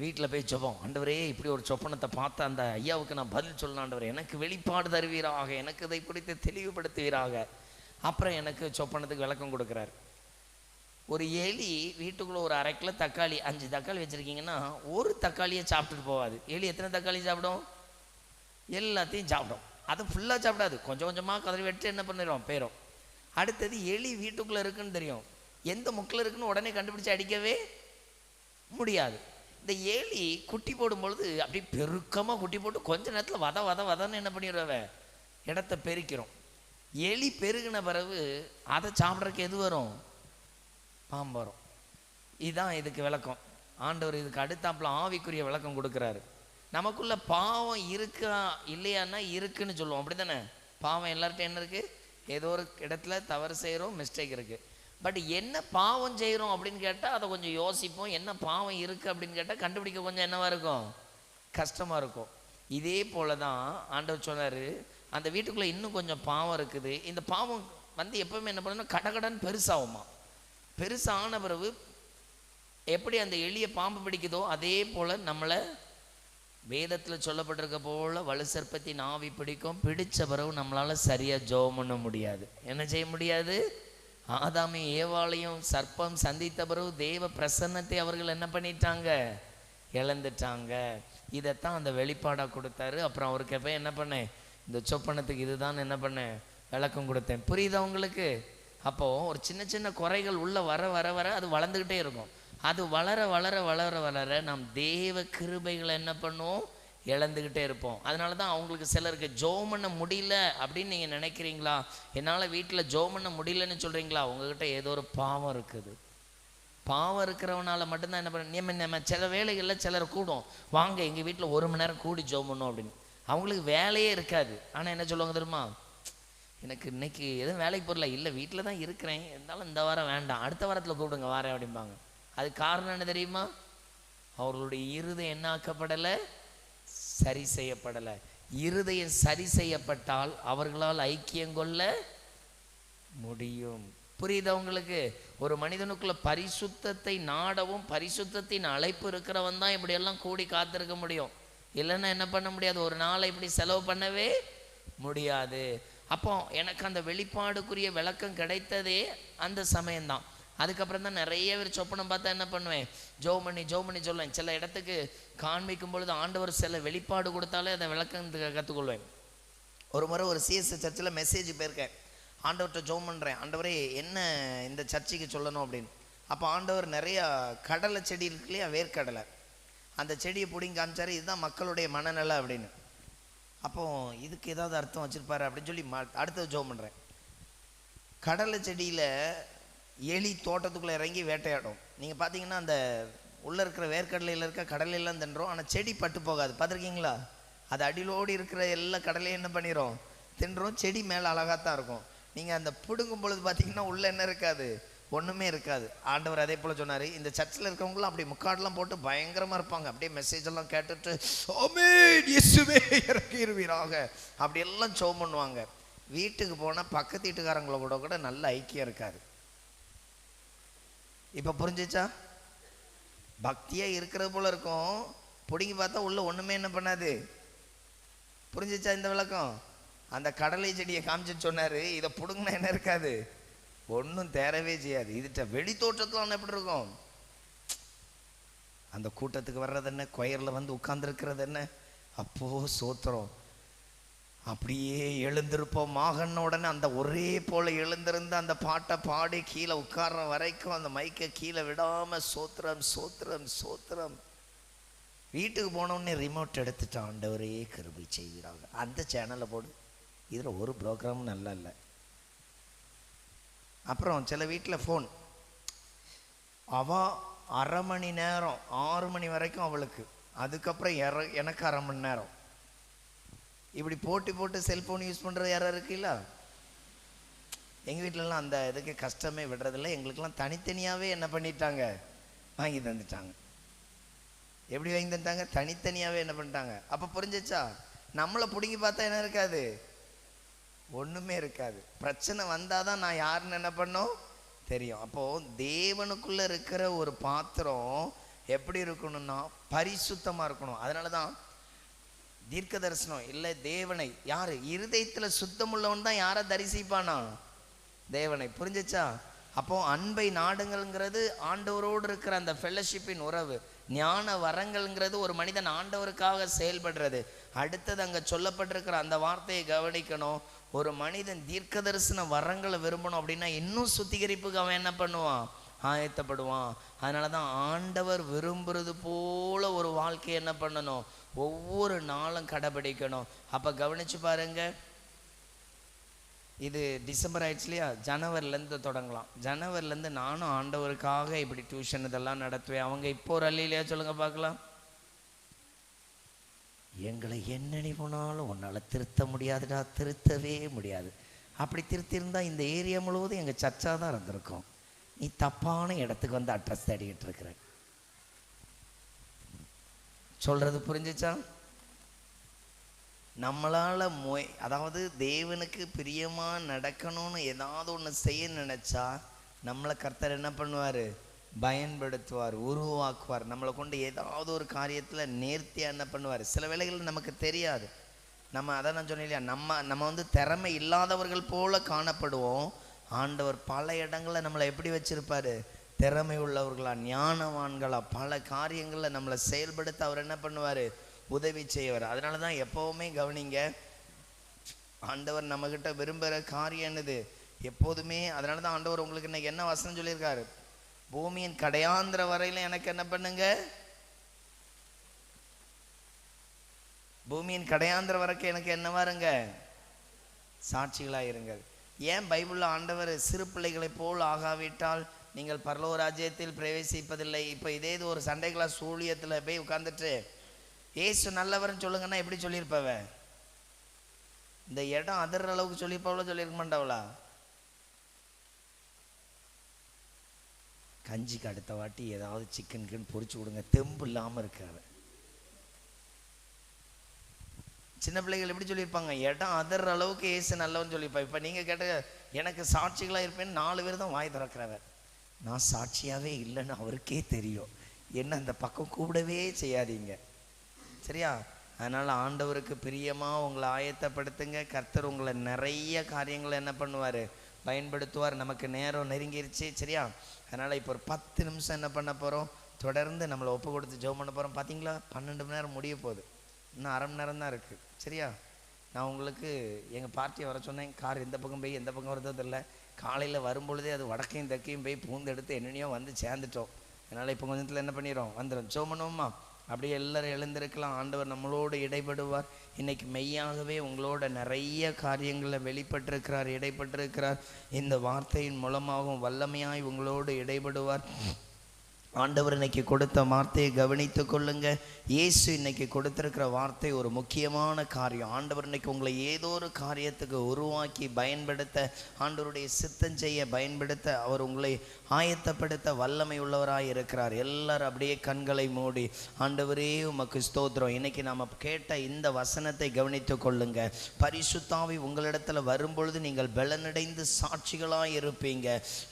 வீட்டில் போய் ஜெபம், ஆண்டவரே இப்படி ஒரு சொப்பனத்தை பார்த்து அந்த ஐயாவுக்கு நான் பதில் சொல்லணும் ஆண்டவரே, எனக்கு வெளிப்பாடு தருவீராக, எனக்கு இதை பிடித்து தெளிவுபடுத்துவீராக. அப்புறம் எனக்கு சொப்பனத்துக்கு விளக்கம் கொடுக்குறாரு. ஒரு எலி வீட்டுக்குள்ளே ஒரு 1/2 கிலோ தக்காளி 5 தக்காளி வச்சுருக்கீங்கன்னா ஒரு தக்காளியை சாப்பிட்டுட்டு போகாது. எலி எத்தனை தக்காளி சாப்பிடும்? எல்லாத்தையும் சாப்பிடும். அது ஃபுல்லாக சாப்பிடாது, கொஞ்சம் கொஞ்சமாக கதறி வெட்டு என்ன பண்ணிடும், போயிடும். அடுத்தது எலி வீட்டுக்குள்ளே இருக்குன்னு தெரியும், எந்த முக்கில் இருக்குன்னு உடனே கண்டுபிடிச்சி அடிக்கவே முடியாது. இந்த எலி குட்டி போடும் பொழுது அப்படி பெருக்கமாக குட்டி போட்டு கொஞ்ச நேரத்தில் வதன்னு என்ன பண்ணிடுவ, இடத்த பெருக்கிறோம். எலி பெருகின பிறகு அதை சாப்பிட்றதுக்கு எது வரும்? பாம்பு வரும். இதுதான் இதுக்கு விளக்கம். ஆண்டவர் இதுக்கு அடுத்தாப்புல ஆவிக்குரிய விளக்கம் கொடுக்குறாரு. நமக்குள்ள பாவம் இருக்கா இல்லையான்னா இருக்குன்னு சொல்லுவோம், அப்படி தானே? பாவம் எல்லார்ட்டும் என்ன இருக்குது? ஏதோ ஒரு இடத்துல தவறு செய்கிறோம், மிஸ்டேக் இருக்குது. பட் என்ன பாவம் செய்கிறோம் அப்படின்னு கேட்டால் அதை கொஞ்சம் யோசிப்போம். என்ன பாவம் இருக்குது அப்படின்னு கேட்டால் கண்டுபிடிக்க கொஞ்சம் என்னவாக இருக்கும், கஷ்டமாக இருக்கும். இதே போல தான் ஆண்டவர் சொன்னார், அந்த வீட்டுக்குள்ளே இன்னும் கொஞ்சம் பாவம் இருக்குது. இந்த பாவம் எப்போவுமே என்ன பண்ணணும், கடகடன்னு பெருசாகுமா. பெருசான பிறகு எப்படி அந்த எளிய பாம்பு பிடிக்குதோ அதே போல் நம்மளை வேதத்தில் சொல்லப்பட்டிருக்க போல வலு சர்ப்பத்தின் ஆவி பிடிக்கும். பிடிச்ச பிறகு நம்மளால் சரியாக ஜெபம் பண்ண முடியாது. என்ன செய்ய முடியாது? ஆதாமையும் ஏவாளையும் சர்ப்பம் சந்தித்த பிறகு தேவ பிரசன்னத்தை அவர்கள் என்ன பண்ணிட்டாங்க, இழந்துட்டாங்க. இதைத்தான் அந்த வெளிப்பாடாக கொடுத்தாரு. அப்புறம் அவருக்கு எப்போ என்ன பண்ணேன், இந்த சொப்பனத்துக்கு இதுதான் என்ன பண்ணேன், விளக்கம் கொடுத்தேன். புரியுதா உங்களுக்கு? அப்போது ஒரு சின்ன சின்ன குறைகள் உள்ள வர வர வர அது வளர்ந்துக்கிட்டே இருக்கும். அது வளர வளர வளர வளர நாம் தேவ கிருபைகளை என்ன பண்ணுவோம், இழந்துக்கிட்டே இருப்போம். அதனால தான் அவங்களுக்கு சிலருக்கு ஜெபம் பண்ண முடியல அப்படின்னு நீங்கள் நினைக்கிறீங்களா? என்னால் வீட்டில் ஜெபம் பண்ண முடியலன்னு சொல்கிறீங்களா? உங்ககிட்ட ஏதோ ஒரு பாவம் இருக்குது. பாவம் இருக்கிறவனால மட்டும்தான் என்ன பண்ண, நம்ம சில வேலைகளில் சிலர் கூடும், வாங்க எங்கள் வீட்டில் 1 மணி நேரம் கூடி ஜெபம் பண்ணோம் அப்படின்னு. அவங்களுக்கு வேலையே இருக்காது. ஆனால் என்ன சொல்லுவாங்க தெரியுமா, எனக்கு இன்னைக்கு எதுவும் வேலைக்கு போகல, இல்லை வீட்டில் தான் இருக்கிறேன், இருந்தாலும் இந்த வாரம் வேண்டாம், அடுத்த வாரத்தில் கூப்பிடுங்க வாரேன் அப்படிம்பாங்க. அது காரணம் என்ன தெரியுமா? அவர்களுடைய இருதயம் என்ன ஆக்கப்படலை, சரி செய்யப்படலை. இருதயம் சரி செய்யப்பட்டால் அவர்களால் ஐக்கியம் கொள்ள முடியும். புரியுதா உங்களுக்கு? ஒரு மனிதனுக்குள்ள பரிசுத்தத்தை நாடவும் பரிசுத்தத்தின் அழைப்பு இருக்கிறவன் தான் இப்படியெல்லாம் கூடி காத்திருக்க முடியும். இல்லைன்னா என்ன பண்ண முடியாது, ஒரு நாளை இப்படி செலவு பண்ணவே முடியாது. அப்போ எனக்கு அந்த வெளிப்பாடுக்குரிய விளக்கம் கிடைத்ததே அந்த சமயம்தான். அதுக்கப்புறம் தான் நிறைய பேர் சொப்பனம் பார்த்தா என்ன பண்ணுவேன், ஜெபம் பண்ணி சொல்லுவேன். சில இடத்துக்கு காண்பிக்கும் பொழுது ஆண்டவர் சில வெளிப்பாடு கொடுத்தாலே அதை விளக்கம் கற்றுக்கொள்வேன். ஒரு முறை ஒரு சிஎஸ்ஐ சர்ச்சில் மெசேஜ் போயிருக்கேன். ஆண்டவர்கிட்ட ஜெபம் பண்ணுறேன், ஆண்டவரே என்ன இந்த சர்ச்சுக்கு சொல்லணும் அப்படின்னு. அப்போ ஆண்டவர் நிறையா கடலை செடி இருக்கு இல்லையா, வேர்க்கடலை, அந்த செடியை பிடிங்கி காமிச்சாரு, இதுதான் மக்களுடைய மனநிலை அப்படின்னு. அப்போது இதுக்கு ஏதாவது அர்த்தம் வச்சுருப்பாரு அப்படின்னு சொல்லி அடுத்தது ஜெபம் பண்ணுறேன். கடலை செடியில் எலி தோட்டத்துக்குள்ளே இறங்கி வேட்டையாடும். நீங்கள் பார்த்தீங்கன்னா அந்த உள்ளே இருக்கிற வேர்க்கடலையில் இருக்க கடலையெல்லாம் தின்றோம், ஆனால் செடி பட்டு போகாது. பார்த்துருக்கீங்களா? அது அடியிலோடு இருக்கிற எல்லா கடலையும் என்ன பண்ணிடும், தின்றோம். செடி மேலே அழகாகத்தான் இருக்கும். நீங்கள் அந்த பிடுங்கும் பொழுது பார்த்தீங்கன்னா உள்ளே என்ன இருக்காது, ஒன்றுமே இருக்காது. ஆண்டவர் அதே போல் சொன்னார், இந்த சர்ச்சில் இருக்கிறவங்களாம் அப்படி முக்காடெலாம் போட்டு பயங்கரமாக இருப்பாங்க. அப்படியே மெசேஜ் எல்லாம் கேட்டுட்டு ஆமென் இயேசுவே இறக்கிருவீராக அப்படி எல்லாம் ஜெபம் பண்ணுவாங்க. வீட்டுக்கு போனால் பக்கத்து வீட்டுக்காரங்களோட கூட நல்ல ஐக்கியம் இருக்காது. இப்போ புரிஞ்சிச்சா? பக்தியாக இருக்கிறது போல இருக்கும், பிடிங்கி பார்த்தா உள்ள ஒன்றுமே என்ன பண்ணாது. புரிஞ்சிச்சா இந்த விளக்கம்? அந்த கடலை செடியை காமிச்சு சொன்னார், இதை பிடுங்கினா என்ன இருக்காது, ஒன்றும் தேரவே செய்யாது. இதுட்ட வெளி தோற்றத்தில் எப்படி இருக்கும், அந்த கூட்டத்துக்கு வர்றது என்ன, கொயரில் வந்து உட்கார்ந்துருக்கிறது என்ன, அப்போது சோத்திரம் அப்படியே எழுந்திருப்போம். மாகன்ன உடனே அந்த ஒரே போல் எழுந்திருந்து அந்த பாட்டை பாடி கீழே உட்கார்ற வரைக்கும் அந்த மைக்கை கீழே விடாமல் சோத்திரம் சோத்திரம் சோத்திரம். வீட்டுக்கு போனோடனே ரிமோட் எடுத்துட்டான், ஆண்டவரே கிருபை செய்கிறாங்க, அந்த சேனலை போடு, இதில் ஒரு ப்ரோக்ராமும் நல்லா இல்லை. அப்புறம் சில வீட்டில் ஃபோன், அவள் 1/2 மணி நேரம் 6 மணி வரைக்கும் அவளுக்கு, அதுக்கப்புறம் எனக்கு 1/2 மணி நேரம், இப்படி போட்டு செல்ஃபோன் யூஸ் பண்ணுறது யாராவது இருக்குல்ல? எங்கள் வீட்டிலலாம் அந்த இதுக்கு கஷ்டமே விடுறதில்ல. எங்களுக்கெல்லாம் தனித்தனியாகவே என்ன பண்ணிட்டாங்க, வாங்கி தந்துட்டாங்க. எப்படி வாங்கி தந்துட்டாங்க, தனித்தனியாகவே என்ன பண்ணிட்டாங்க. அப்போ புரிஞ்சிச்சா? நம்மளை பிடுங்கி பார்த்தா என்ன இருக்காது, ஒன்றுமே இருக்காது. பிரச்சனை வந்தால் தான் நான் யாருன்னு என்ன பண்ணோம் தெரியும். அப்போது தேவனுக்குள்ளே இருக்கிற ஒரு பாத்திரம் எப்படி இருக்கணும்னா பரிசுத்தமாக இருக்கணும். அதனால தான் தீர்க்க தரிசனம் இல்லை, தேவனை யார் இருதயத்தில் சுத்தம் உள்ளவன் தான் யாரை தரிசிப்பானா? தேவனை. புரிஞ்சிச்சா? அப்போ அன்பை நாடுங்கள்ங்கிறது ஆண்டவரோடு இருக்கிற அந்த ஃபெல்லோஷிப்பின் உறவு. ஞான வரங்கள்ங்கிறது ஒரு மனிதன் ஆண்டவருக்காக செயல்படுறது. அடுத்தது அங்கே சொல்லப்பட்டிருக்கிற அந்த வார்த்தையை கவனிக்கணும். ஒரு மனிதன் தீர்க்க தரிசன வரங்களை விரும்பணும் அப்படின்னா இன்னும் சுத்திகரிப்புக்கு அவன் என்ன பண்ணுவான்? ஆயத்தப்படுவான். அதனால தான் ஆண்டவர் விரும்புறது போல ஒரு வாழ்க்கையை என்ன பண்ணணும்? ஒவ்வொரு நாளும் கடைபிடிக்கணும். அப்போ கவனிச்சு பாருங்க, இது டிசம்பர் ஆயிடுச்சு இல்லையா? ஜனவரிலேருந்து தொடங்கலாம். ஜனவரிலேருந்து நானும் ஆண்டவருக்காக இப்படி டியூஷன் இதெல்லாம் நடத்துவேன். அவங்க இப்போ ஒரு அல்லையா சொல்லுங்க பார்க்கலாம். எங்களை என்னென்ன போனாலும் உன்னால் திருத்த முடியாதுடா, திருத்தவே முடியாது. அப்படி திருத்திருந்தா இந்த ஏரியா முழுவதும் எங்கள் சர்ச்சாக தான் இருந்திருக்கும். நீ தப்பான இடத்துக்கு வந்து அட்ரஸ் தேடிக்கிட்டு இருக்கிற. சொல்றது புரிஞ்சிச்சா? நம்மளால் அதாவது தேவனுக்கு பிரியமாக நடக்கணும்னு ஏதாவது ஒன்று செய்ய நினச்சா நம்மளை கர்த்தர் என்ன பண்ணுவார்? பயன்படுத்துவார், உருவாக்குவார். நம்மளை கொண்டு ஏதாவது ஒரு காரியத்தில் நேர்த்தியாக என்ன பண்ணுவார்? சில வேளைகள் நமக்கு தெரியாது. நம்ம அதான் நான் சொன்னேன் இல்லையா, நம்ம வந்து திறமை இல்லாதவர்கள் போல காணப்படுவோம். ஆண்டவர் பல இடங்களில் நம்மளை எப்படி வச்சிருப்பாரு? திறமை உள்ளவர்களா, ஞானவான்களா, பல காரியங்களில் நம்மளை செயல்படுத்த அவர் என்ன பண்ணுவார்? உதவி செய்வார். அதனால தான் எப்போவுமே கவனிங்க, ஆண்டவர் நம்மக்கிட்ட விரும்புகிற காரியம் என்னது? எப்போதுமே. அதனால தான் ஆண்டவர் உங்களுக்கு இன்னைக்கு என்ன வசனம் சொல்லியிருக்காரு? பூமியின் கடையாந்திர வரையில எனக்கு என்ன பண்ணுங்க? பூமியின் கடையாந்திர வரைக்கும் எனக்கு என்ன வாருங்க? சாட்சிகளாயிருங்கள். ஏன் பைபிளில் ஆண்டவர் சிறு பிள்ளைகளை போல் ஆகாவிட்டால் நீங்கள் பரலோக ராஜ்யத்தில் பிரவேசிப்பதில்லை? இப்போ இதே இது ஒரு சண்டே கிளாஸ் ஊழியத்தில் போய் உட்காந்துட்டு ஏசு நல்லவர்னு சொல்லுங்கன்னா எப்படி சொல்லியிருப்பவ? இந்த இடம் அதிர்ற அளவுக்கு சொல்லியிருப்பவளோ சொல்லியிருக்க மாட்டாவளா? கஞ்சிக்கு அடுத்த வாட்டி ஏதாவது சிக்கன் பொரிச்சு கொடுங்க, தெம்பு இல்லாமல் இருக்காது. சின்ன பிள்ளைகள் எப்படி சொல்லியிருப்பாங்க? இடம் அதிர்ற அளவுக்கு ஏசு நல்லவன்னு சொல்லியிருப்பா. இப்போ நீங்கள் கேட்ட எனக்கு சாட்சிகளாக இருப்பேன்னு 4 பேர் தான் வாய் திறக்கிறவர். நான் சாட்சியாகவே இல்லைன்னு அவருக்கே தெரியும். என்ன அந்த பக்கம் கூப்பிடவே செய்யாதீங்க, சரியா? அதனால் ஆண்டவருக்கு பிரியமாக உங்களை ஆயத்தப்படுத்துங்க. கர்த்தர் உங்களை நிறைய காரியங்களை என்ன பண்ணுவார்? பயன்படுத்துவார். நமக்கு நேரம் நெருங்கிருச்சு, சரியா? அதனால் இப்போ ஒரு 10 நிமிஷம் என்ன பண்ண போகிறோம்? தொடர்ந்து நம்மளை ஒப்பு கொடுத்து ஜெபம் பண்ண போகிறோம். பார்த்தீங்களா, 12 மணி நேரம் முடிய போகுது. இன்னும் அரை மணி நேரம் தான் இருக்குது, சரியா? நான் உங்களுக்கு எங்கள் பார்ட்டியை வர சொன்னேன். கார் எந்த பக்கம் போய் எந்த பக்கம் வரதோ தெரியல. காலையில் வரும்பொழுதே அது வடக்கையும் தெற்கையும் போய் பூந்தெடுத்து என்னென்னையோ வந்து சேர்ந்துட்டோம். அதனால் இப்போ கொஞ்சத்தில் என்ன பண்ணிடும்? வந்துடும். ஜெபம் பண்ணுவோமா? அப்படியே எல்லாரும் எழுந்திருக்கலாம். ஆண்டவர் நம்மளோடு இடைப்படுவார். இன்னைக்கு மெய்யாகவே உங்களோட நிறைய காரியங்களில் வெளிப்பட்டிருக்கிறார், இடைப்பட்டிருக்கிறார். இந்த வார்த்தையின் மூலமாகவும் வல்லமையாய் உங்களோடு இடைப்படுவார். ஆண்டவர் இன்னைக்கு கொடுத்த வார்த்தையை கவனித்து கொள்ளுங்க. இயேசு இன்னைக்கு கொடுத்திருக்கிற வார்த்தை ஒரு முக்கியமான காரியம். ஆண்டவர் இன்னைக்கு உங்களை ஏதோ ஒரு காரியத்துக்கு உருவாக்கி பயன்படுத்த, ஆண்டவருடைய சித்தம் செய்ய பயன்படுத்த, அவர் உங்களை ஆயத்தப்படுத்த வல்லமை உள்ளவராய் இருக்கிறார். எல்லாரும் அப்படியே கண்களை மூடி, ஆண்டவரே உமக்கு ஸ்தோத்திரம். இன்னைக்கு நாம் கேட்ட இந்த வசனத்தை கவனித்து கொள்ளுங்க. பரிசுத்தாவி உங்களிடத்துல வரும்பொழுது நீங்கள் பலனடைந்து சாட்சிகளாய் இருப்பீங்க.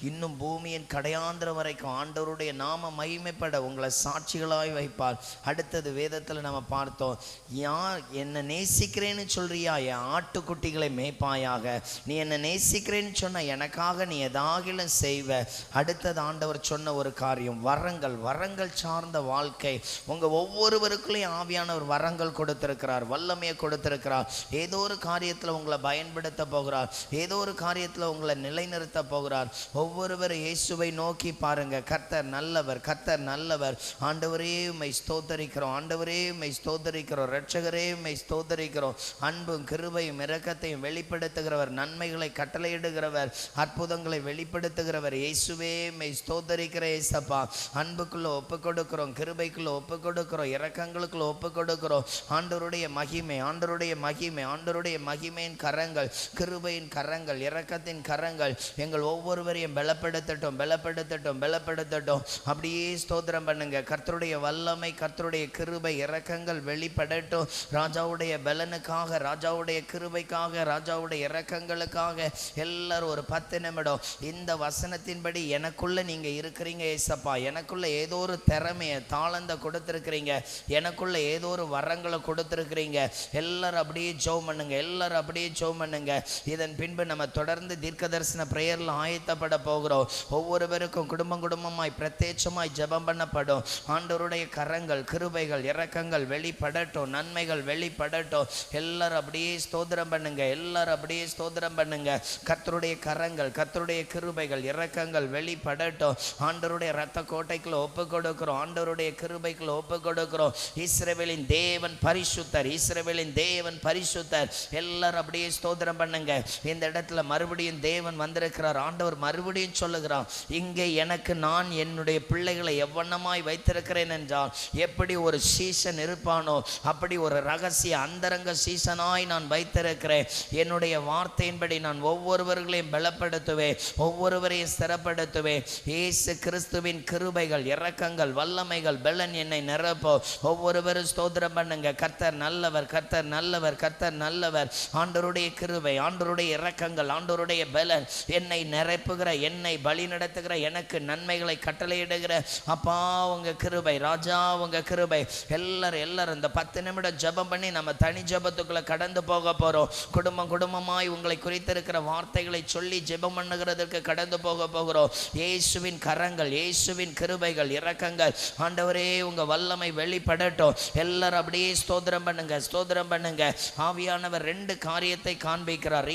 இன்னும் பூமியின் கடையாந்திர வரைக்கும் ஆண்டவருடைய நாம மகிமைப்பட உங்களை சாட்சிகளாய் வைப்பார். அடுத்தது வேதத்தில் நம்ம பார்த்தோம், யார் என்னை நேசிக்கிறேன்னு சொல்றியா, என் ஆட்டுக்குட்டிகளை மேய்ப்பாயாக. நீ என்னை நேசிக்கிறேன்னு சொன்ன எனக்காக நீ எதாகிலும் செய்வ. அடுத்தது ஆண்டவர் சொன்ன ஒரு காரியம், வரங்கள். வரங்கள் சார்ந்த வாழ்க்கை. உங்க ஒவ்வொருவருக்குள்ளேயும் ஆவியானவர் வரங்கள் கொடுத்திருக்கிறார், வல்லமையை கொடுத்திருக்கிறார். ஏதோ ஒரு காரியத்தில் உங்களை பயன்படுத்த போகிறார், ஏதோ ஒரு காரியத்தில் உங்களை நிலைநிறுத்த போகிறார். ஒவ்வொருவரும் இயேசுவை நோக்கி பாருங்க. கர்த்தர் நல்லவர், கர்த்தர் நல்லவர். ஆண்டவரே உம்மை ஸ்தோத்தரிக்கிறோம், ஆண்டவரே உம்மை ஸ்தோத்தரிக்கிறோம், இரட்சகரே உம்மை ஸ்தோத்தரிக்கிறோம். அன்பும் கிருபையும் இரக்கத்தையும் வெளிப்படுத்துகிறவர், நன்மைகளை கட்டளையிடுகிறவர், அற்புதங்களை வெளிப்படுத்துகிறவர். இயேசுவே உம்மை ஸ்தோத்தரிக்கிற இயேசப்பா. அன்புக்குள்ள ஒப்பு கொடுக்கிறோம், கிருபைக்குள்ள ஒப்பு கொடுக்கிறோம், இரக்கங்களுக்குள்ள ஒப்பு கொடுக்கிறோம். ஆண்டவருடைய மகிமை, ஆண்டவருடைய மகிமை, ஆண்டவருடைய மகிமையின் கரங்கள், கிருபையின் கரங்கள், இரக்கத்தின் கரங்கள் எங்கள் ஒவ்வொருவரையும் பலப்படுத்தட்டும், பலப்படுத்தட்டும், பலப்படுத்தட்டும். அப்படி அப்படியே ஸ்தோத்திரம் பண்ணுங்க. கர்த்தருடைய வல்லமை, கர்த்தருடைய கிருபை இரக்கங்கள் வெளிப்படட்டும். ராஜாவுடைய பலனுக்காக, ராஜாவுடைய கிருபைக்காக, ராஜாவுடைய இரக்கங்களுக்காக எல்லாரும் ஒரு 10 நிமிடம் இந்த வசனத்தின்படி எனக்குள்ள நீங்க இருக்கிறீங்க ஏசப்பா, எனக்குள்ள ஏதோ ஒரு திறமையை தாளந்த கொடுத்திருக்கிறீங்க, எனக்குள்ள ஏதோ ஒரு வரங்களை கொடுத்திருக்கிறீங்க. எல்லாரும் அப்படியே ஜெபம் பண்ணுங்க, எல்லாரும் அப்படியே ஜெபம் பண்ணுங்க. இதன் பின்பு நம்ம தொடர்ந்து தீர்க்க தரிசன பிரேயர்ல ஆயத்தப்பட போகிறோம். ஒவ்வொருவருக்கும் குடும்பம் குடும்பமாய் பிரத்யேகமாய் ஜெபம் பண்ணப்படும். ஆண்டவருடைய கரங்கள், கிருபைகள், இரக்கங்கள் வெளிப்படட்டும், நன்மைகள் வெளிப்படட்டும். எல்லாரும் அப்படியே ஸ்தோத்திரம் பண்ணுங்க, எல்லாரும் அப்படியே ஸ்தோத்திரம் பண்ணுங்க. கர்த்தருடைய கரங்கள், கர்த்தருடைய கிருபைகள், இரக்கங்கள் வெளிப்படட்டும். ஆண்டவருடைய இரத்த கோட்டைக்குள்ள ஒப்பு கொடுக்கிறோம், ஆண்டவருடைய கிருபைக்குள்ள ஒப்பு கொடுக்கிறோம். இஸ்ரவேலின் தேவன் பரிசுத்தர், இஸ்ரவேலின் தேவன் பரிசுத்தர். எல்லாரும் அப்படியே ஸ்தோத்திரம் பண்ணுங்க. இந்த இடத்துல மறுபடியும் தேவன் வந்திருக்கிறார். ஆண்டவர் மறுபடியும் சொல்லுகிறார், இங்கே எனக்கு நான் என்னுடைய பிள்ளைகளை எவ்வண்ணமாய் வைத்திருக்கிறேன் என்றால், எப்படி ஒரு சீசன் இருப்பானோ அப்படி ஒரு ரகசிய அந்தரங்க சீசனாய் நான் வைத்திருக்கிறேன். என்னுடைய வார்த்தையின்படி நான் ஒவ்வொருவர்களையும் பலப்படுத்துவேன், ஒவ்வொருவரையும் ஸ்திரப்படுத்துவேன். இயேசு கிறிஸ்துவின் கிருபைகள், இரக்கங்கள், வல்லமைகள், பெலன் என்னை நிரப்போ. ஒவ்வொருவரும் ஸ்தோத்திரம் பண்ணுங்க. கர்த்தர் நல்லவர், கர்த்தர் நல்லவர், கர்த்தர் நல்லவர். ஆண்டவருடைய கிருபை, ஆண்டவருடைய இரக்கங்கள், ஆண்டவருடைய பெலன் என்னை நிரப்புகிற, என்னை வழி நடத்துகிற, எனக்கு நன்மைகளை கட்டளையிடுகிற அப்பா உங்க கிருபை, ராஜா உங்க கிருபை. எல்லாரும் இந்த 10 நிமிடம் ஜெபம் பண்ணி நம்ம தனி ஜெபத்துக்குள்ள கடந்து போக போறோம். குடும்பம் குடும்பமாய் உங்களை குறித்திருக்கிற வார்த்தைகளை சொல்லி ஜெபம் பண்ணுகிறதற்கு கடந்து போக போகிறோம். இயேசுவின் கரங்கள், இயேசுவின் கிருபைகள், இரக்கங்கள், ஆண்டவரே உங்க வல்லமை வெளிப்படட்டும். எல்லாரும் அப்படியே ஸ்தோத்திரம் பண்ணுங்க, ஸ்தோத்திரம் பண்ணுங்க. ஆவியானவர் 2 காரியத்தை காண்பிக்கிறார்.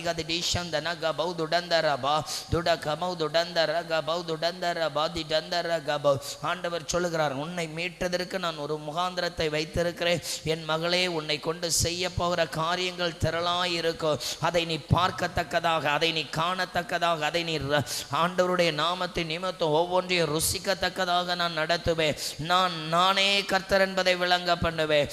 ஆண்டவர் சொல்லுகிறார், உன்னை மீட்டதற்கு நான் ஒரு முகாந்திரத்தை வைத்திருக்கிறேன். என் மகளே, உன்னை கொண்டு செய்ய போகிற காரியங்கள் திரளாய் இருக்கும். அதை நீ பார்க்கத்தக்கதாக, அதை நீ காணத்தக்கதாக, அதை நீ ஆண்டவருடைய நாமத்தின் நிமித்தம் ஒவ்வொன்றையும் ருசிக்கத்தக்கதாக நான் நடத்துவேன். நானே கர்த்தர் என்பதை விளங்க பண்ணுவேன்,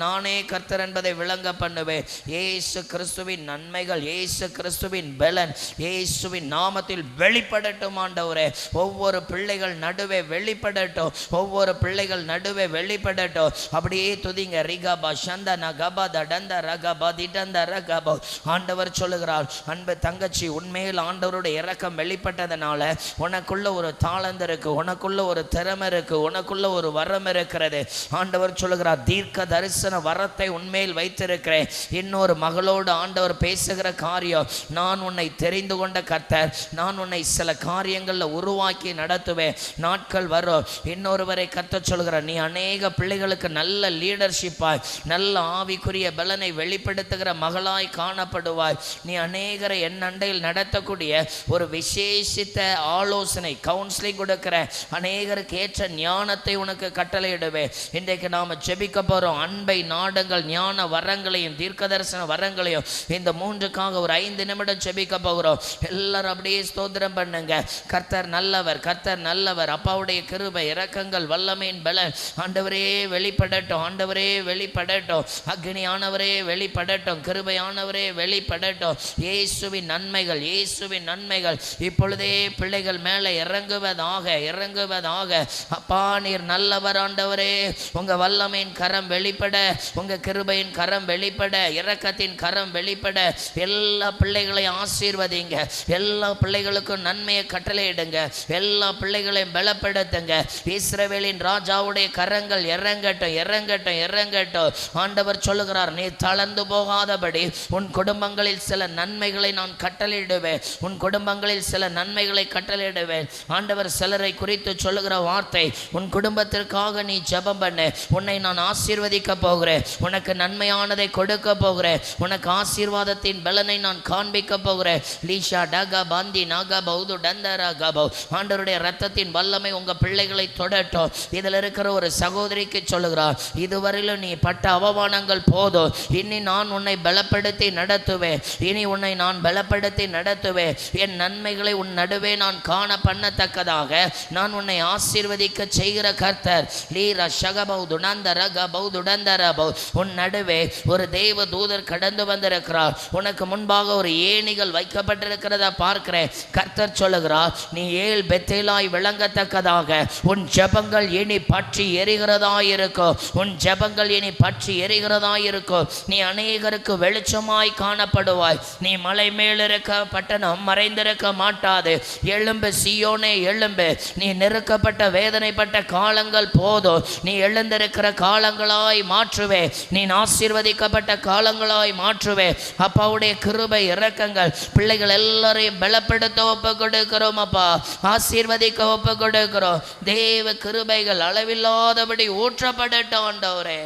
நானே கர்த்தர் என்பதை விளங்க பண்ணுவேன். இயேசு கிறிஸ்துவின் நன்மைகள், இயேசு கிறிஸ்துவின் பலன் இயேசுவின் நாமத்தில் வெளிப்படட்டும். ஆண்டவரே, ஒவ்வொரு பிள்ளைகள் நடுவே வெளிப்படட்டும், ஒவ்வொரு பிள்ளைகள் நடுவே வெளிப்படட்டும். அப்படியே துதிங்க. ரிகபா சந்தன கபா தடந்த ரகபா திடந்த ரகபா. ஆண்டவர் சொல்லுகிறார், அன்பு தங்கச்சி, உண்மையில் ஆண்டவருடைய இரக்கம் வெளிப்பட்டதனால உனக்குள்ள ஒரு தாளந்து இருக்கு, உனக்குள்ள ஒரு திறமை இருக்கு, உனக்குள்ள ஒரு வரம் இருக்கிறது. ஆண்டவர் சொல்லுகிறார், தீர்க்க தரிசன வரத்தை உண்மையில் வைத்திருக்கிறேன். இன்னொரு மகளோடு ஆண்டவர் பேசுகிற காரியம், நான் உன்னை தெரிந்து கொண்ட கர்த்தர், நான் உன்னை சில காரியங்களில் உருவாக்கி நடத்துவேன். நாட்கள் வரும். இன்னொருவரை கர்த்தர் சொல்கிறார், நீ அநேக பிள்ளைகளுக்கு நல்ல லீடர்ஷிப்பாய், நல்ல ஆவிக்குரிய பலனை வெளிப்படுத்துகிற மகளாய் காணப்படுவாய். நீ அநேகரை என் அண்டையில் நடத்தக்கூடிய ஒரு விசேஷித்த ஆலோசனை, கவுன்சிலிங் கொடுக்கிற, அநேகருக்கு ஏற்ற ஞானத்தை உனக்கு கட்டளையிடுவேன். இன்றைக்கு நாம ஜெபிக்க போறோம். அன்பை நாடுங்கள், ஞான வரங்களையும் தீர்க்க தரிசன வரங்களையும். இந்த 3க்காக ஒரு 5 நிமிடம் ஜெபிக்க போகிறோம். எல்லாரும் அப்படியே ஸ்தோத்திரம் பண்ணுங்க. கர்த்தர் நல்லவர், கர்த்தர் நல்லவர். அப்பாவுடைய கிருபை, இரக்கங்கள், வல்லமையின் பலன் ஆண்டவரே வெளிப்படட்டும், ஆண்டவரே வெளிப்படட்டும். அக்னியானவரே வெளிப்படட்டும், கிருபையானவரே வெளிப்படட்டும். இயேசுவின் நன்மைகள், இயேசுவின் நன்மைகள் இப்பொழுதே பிள்ளைகள் மேலே இறங்குவதாக, இறங்குவதாக. அப்பா நீர் நல்லவர் ஆண்டவரே. உங்க வல்லமையின் கரம் வெளிப்பட, உங்க கிருபையின் கரம் வெளிப்பட, இரக்கத்தின் கரம் வெளிப்பட. எல்லா பிள்ளைகளையும் ஆசீர்வதிங்க, எல்லா பிள்ளைகளுக்கும் நன்மையை கட்டளையிடுங்க, எல்லா பிள்ளைகளையும் பலப்படுத்துங்க. இஸ்ரவேலின் ராஜாவுடைய கரங்கள் இறங்கட்டும், இறங்கட்டும், இறங்கட்டும். ஆண்டவர் சொல்லுகிறார், நீ தளர்ந்து போகாதபடி உன் குடும்பங்களில் சில நன்மைகளை நான் கட்டளையிடுவேன், உன் குடும்பங்களில் சில நன்மைகளை கட்டளையிடுவேன். ஆண்டவர் சிலரை குறித்து சொல்லுகிற வார்த்தை, உன் குடும்பத்திற்காக நீ ஜெபம் பண்ணு, உன்னை நான் ஆசீர்வதிக்க போகிறேன், உனக்கு நன்மையானதை கொடுக்க போகிறேன், உனக்கு ஆசீர்வாதத்தின் பலனை நான் காண்பிக்க போகிறேன். லீஷா டகா பாந்தி நாகா பௌது டந்தரா கபௌ. ஆண்டவருடைய ரத்தத்தின் வல்லமை உங்க பிள்ளைகளை தொடட்டும். இதில் இருக்கிற ஒரு சகோதரிக்கு சொல்லுகிறார், இதுவரையிலும் நீ பட்ட அவமானங்கள் போதும், இனி நான் உன்னை பலப்படுத்தி நடத்துவேன், இனி உன்னை நான் பலப்படுத்தி நடத்துவேன். என் நன்மைகளை உன் நடுவே நான் காண பண்ணத்தக்கதாக நான் உன்னை ஆசீர்வதிக்க செய்கிற கர்த்தர். லீரா ஷகபௌ துடந்தர கபௌ துடந்தர பௌ. உன் நடுவே ஒரு தேவ தூதர் கடந்து வந்திருக்கிறார். உனக்கு முன்பாக ஒரு ஏணிகள் வைக்கப்பட்டிருக்கிறத பார்க்கிறேன். கர்த்தர் சொல்லுகிறார், நீ ஏல் பெத்தேலாய் விளங்கத்தக்கதாக இருப்பதாக. உன் ஜெபங்கள் இனி பற்றி எரிகிறதாயிருக்கும். உன் ஜெபங்கள் இனி பற்றி எரிகிறதாயிருக்கும். நீ அநேகருக்கு வெளிச்சமாய் காணப்படுவாய். நீ மலை மேலிருக்க பட்டணம் மறைந்திருக்க மாட்டாது. எழும்பு சீயோனே எழும்பு. நீ நெருக்கப்பட்ட வேதனைப்பட்ட காலங்கள் போதும். நீ எழுந்திருக்கிற காலங்களாய் மாற்றுவே. நீ ஆசீர்வதிக்கப்பட்ட காலங்களாய் மாற்றுவே. அப்பாவுடைய கிருபை இரக்கங்கள் பிள்ளைகள் எல்லாரையும் பலப்படுத்த ஒப்பு கொடுக்கிறோம். அப்பா ஆசீர்வதிக்க ஒப்பு கொடுக்கிறோம். தேவ கிருபைகள் அளவில்லாதபடி ஊற்றப்படட்டும் ஆண்டவரே.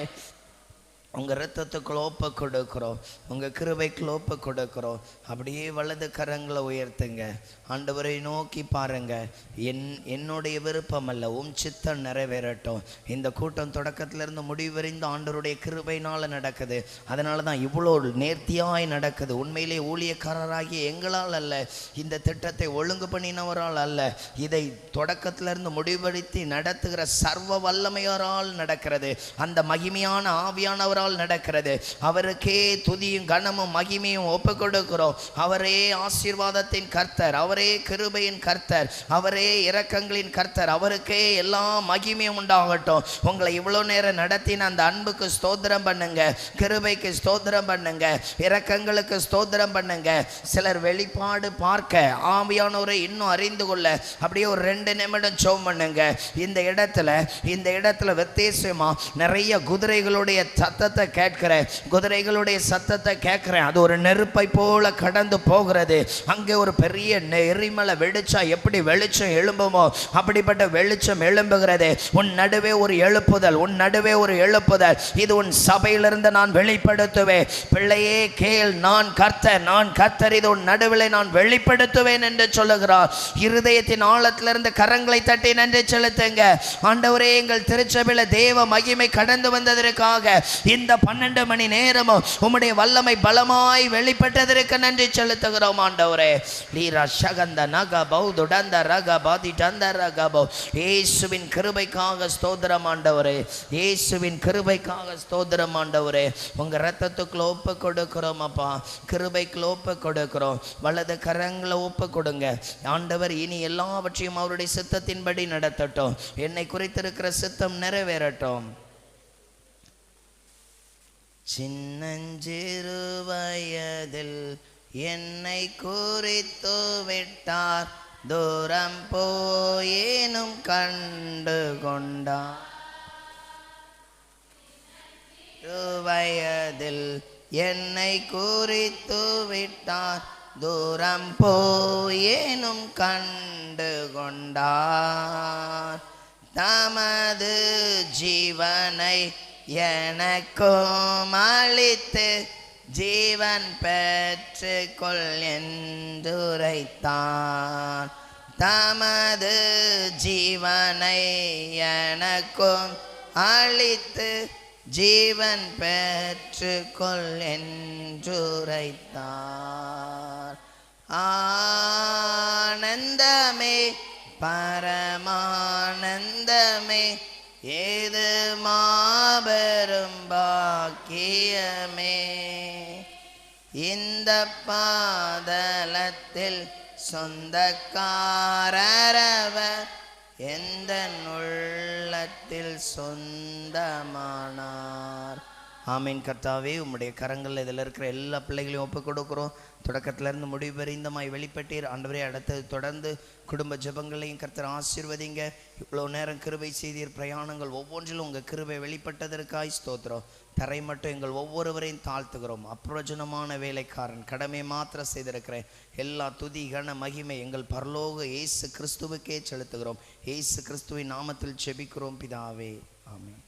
உங்கள் இரத்தத்துக்குள்ள ஒப்பு கொடுக்கிறோம். உங்கள் கிருபைக்குள்ள ஒப்பு கொடுக்கிறோம். அப்படியே வலது கரங்களை உயர்த்துங்க. ஆண்டவரை நோக்கி பாருங்க. என்னுடைய விருப்பம் அல்ல, உம் சித்தம் நிறைவேறட்டும். இந்த கூட்டம் தொடக்கத்திலிருந்து முடிவறிந்து ஆண்டவருடைய கிருபையினால் நடக்குது. அதனால தான் இவ்வளோ நேர்த்தியாய் நடக்குது. உண்மையிலே ஊழியக்காரராகிய எங்களால் அல்ல, இந்த திட்டத்தை ஒழுங்கு பண்ணினவரால் அல்ல, இதை தொடக்கத்திலிருந்து முடிவறித்து நடத்துகிற சர்வ வல்லமையாரால் நடக்கிறது. அந்த மகிமையான ஆவியானவர் நடக்கிறது. அவருக்கே துதியும் கனமும் மகிமையும் ஒப்பு கொடுக்கிறோம். அவரே ஆசீர்வாதத்தின் கர்த்தர், அவரே கிருபையின் கர்த்தர், அவரே இரக்கங்களின் கர்த்தர். அவருக்கே எல்லா மகிமையும் உண்டாகட்டும். உங்களை இவ்வளவு நேரம் நடத்தின அந்த அன்புக்கு ஸ்தோத்திரம் பண்ணுங்க, கிருபைக்கு ஸ்தோத்திரம் பண்ணுங்க, இரக்கங்களுக்கு ஸ்தோத்திரம் பண்ணுங்க. சிலர் வெளிப்பாடு பார்க்க ஆவியானவரை இன்னும் அறிந்து கொள்ள அப்படியே ஒரு 2 நிமிடம் ஜெபம் பண்ணுங்க. இந்த இடத்துல வித்தியாசமா நிறைய குதிரைகளுடைய சத்தத்தை கேட்கிறேன், குதிரைகளுடைய சத்தத்தை கேட்கிறேன். அது ஒரு நெருப்பை போல கடந்து போகிறது. அங்கே ஒரு பெரிய எரிமலை வெடிச்சா எப்படி வெளிச்சம் எழும்புமோ அப்படிப்பட்ட வெளிச்சம் எழும்புகிறது. உன் நடுவே ஒரு எழுப்புதல், உன் நடுவே ஒரு எழுப்புதல். இது உன் சபையிலிருந்து நான் வெளிப்படுத்துவேன். பிள்ளையே கேள், நான் கர்த்தர், நான் கர்த்தர், இது உன் நடுவில் நான் வெளிப்படுத்துவேன் என்று சொல்லுகிறார். இருதயத்தின் ஆழத்திலிருந்து கரங்களை தட்டி நன்றி செலுத்துங்க. ஆண்டவரே, எங்கள் திருச்சபையில் தேவ மகிமை கடந்து வந்ததற்காக இந்த 12 மணி நேரமும் உம்முடைய வல்லமை பலமாய் வெளிப்பட்டதற்கு நன்றி செலுத்துகிறோம். ஆண்டவரே, லீரா ஷகந்த நக பௌதுடந்த ரக பாதி டந்த ரக பௌ. இயேசுவின் கிருபைக்காக ஸ்தோத்திரம் ஆண்டவரே, இயேசுவின் கிருபைக்காக ஸ்தோத்திரம் ஆண்டவரே. உங்க இரத்தத்துக்குள்ள ஒப்பு கொடுக்கிறோம் அப்பா, கிருபைக்குள்ள ஒப்பு கொடுக்கிறோம். வலது கரங்களை ஒப்பு கொடுங்க ஆண்டவர். இனி எல்லாவற்றையும் அவருடைய சித்தத்தின்படி நடத்தட்டும். என்னை குறித்திருக்கிற சித்தம் நிறைவேறட்டும். சின்னஞ்சிறு வயதில் என்னை குறித்து விட்டார், தூரம் போயேனும் கண்டு கொண்டார். வயதில் என்னை குறித்து விட்டார், தூரம் போயேனும் கண்டு கொண்டார். தமது ஜீவனை எனக்கும் அளித்து ஜீவன் பெற்று கொள் என்றுரைத்தான். தமது ஜீவனை எனக்கும் அளித்து ஜீவன் பெற்று கொள் என்றுரைத்தார். ஆனந்தமே பரமானந்தமே, ஏது மாபெரும் பாக்கியமே. இந்த பாதலத்தில் சொந்தக்காரவர் எந்த உள்ளத்தில் சொந்தமானார். ஆமீன். கர்த்தாவே, உம்முடைய கரங்கள் இதில் இருக்கிற எல்லா பிள்ளைகளையும் ஒப்பு கொடுக்குறோம். தொடக்கத்திலிருந்து முடிவு வரை இந்த மாதிரி வெளிப்பட்டீர் ஆண்டவரே. அடுத்தது தொடர்ந்து குடும்ப ஜெபங்களையும் கர்த்தர் ஆசீர்வதிங்க. இவ்வளோ நேரம் கிருபை செய்தீர். பிரயாணங்கள் ஒவ்வொன்றிலும் உங்கள் கிருபை வெளிப்பட்டதற்காய் ஸ்தோத்திரம். தரை மட்டும் எங்கள் ஒவ்வொருவரையும் தாழ்த்துகிறோம். அப்பிரயோஜனமான வேலைக்காரன், கடமை மாத்திரம் செய்திருக்கிறேன். எல்லா துதி கன மகிமை எங்கள் பரலோக இயேசு கிறிஸ்துவுக்கே செலுத்துகிறோம். இயேசு கிறிஸ்துவின் நாமத்தில் ஜெபிக்கிறோம் பிதாவே. ஆமென்.